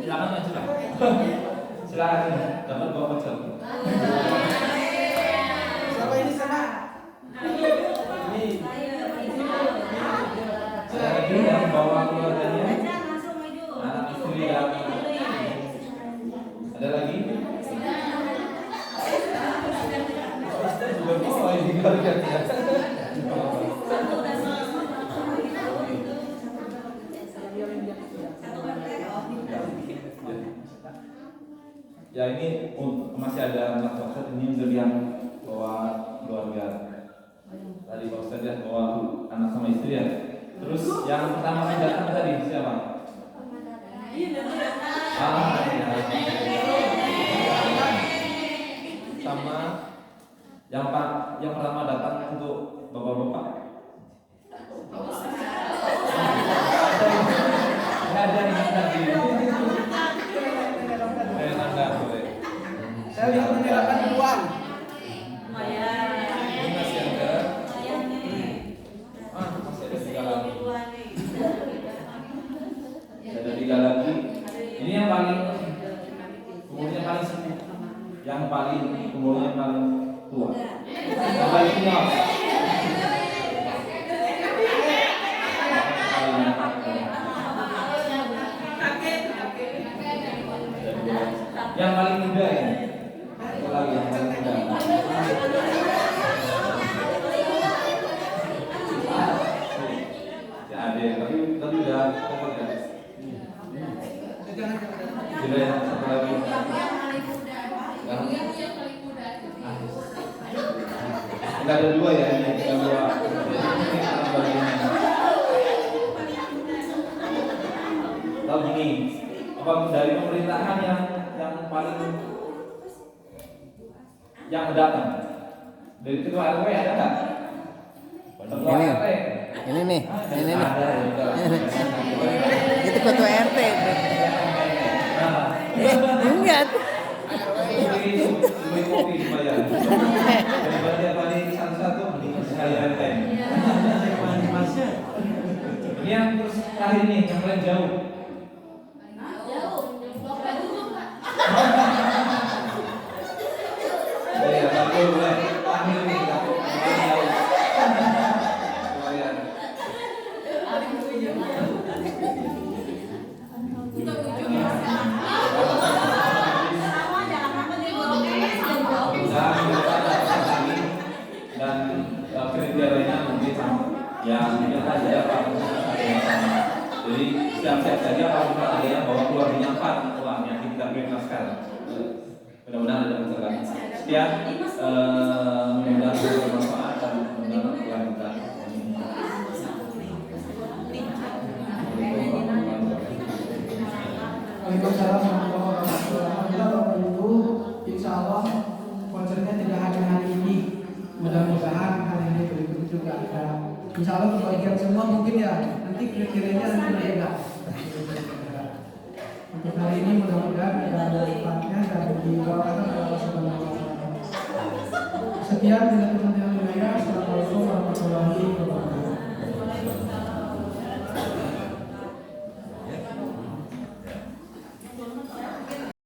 Silakan Silakan dapat bawa voucher. Siapa ini sama? Saya lagi yang bawa keluarganya, anak istri dan ada lagi. Juga bawa ini keluarganya. Ya ini masih ada anak Ustaz ini untuk yang bawa keluarga. Tadi Pak Ustaz ya bawa anak sama istri ya. Terus yang pertama kali datang tadi siapa? Ya. Sama yang pertama datang untuk bapak-bapak. Ada yang tadi. Saya lihat menyerahkan uang. Ini masih ada. Masih ada 3 lagi. Ada 3 lagi. Ini yang paling umurnya paling sepuh. Yang paling umurnya paling tua. Yang paling tua. Yang paling muda ya. Lagi yang paling muda. Ya ada, tapi udah apa ya? Sudah yang satu lagi. Enggak ada 2 ya ini, ada 2. Tahu gini, apa dari pemerintahan yang paling yang datang dari ketua RW ada nggak? Ketua Ini. RW. Ini nih. Ini nih. Ada, ya. Itu ketua RT. Enggak. Beli kopi dibayar. Daripada tiap hari satu-satu mending sekali RT. Ini yang terus terakhir nih, yang paling jauh. Ya, betul boleh. Terakhir nih, paling jauh. Lumayan. Dan kriterianya mungkin sama. Yang tadi ada Pak ada yang sama. Jadi siap-siap saja kalau ada yang bawa keluarganya 4 uangnya kita prioritaskan. Mudah-mudahan ada masalah. Sekian, mudah-mudahan bermanfaat dan mudah-mudahan kelanjutan. Waalaikumsalam warahmatullahi wabarakatuh. Alhamdulillah Bapak Ibu, insya Allah konsernya tidak hanya hari ini. Mudah-mudahan hari ini berikut juga ada. Insya Allah kebagian semua mungkin ya. Nanti kriterianya nanti berbeda. Untuk hari ini mudah-mudahan ada manfaatnya dan didoakan oleh Allah Subhanahu wa Ta'ala. Sekian bila teman-teman wilayah. Assalamualaikum warahmatullahi wabarakatuh.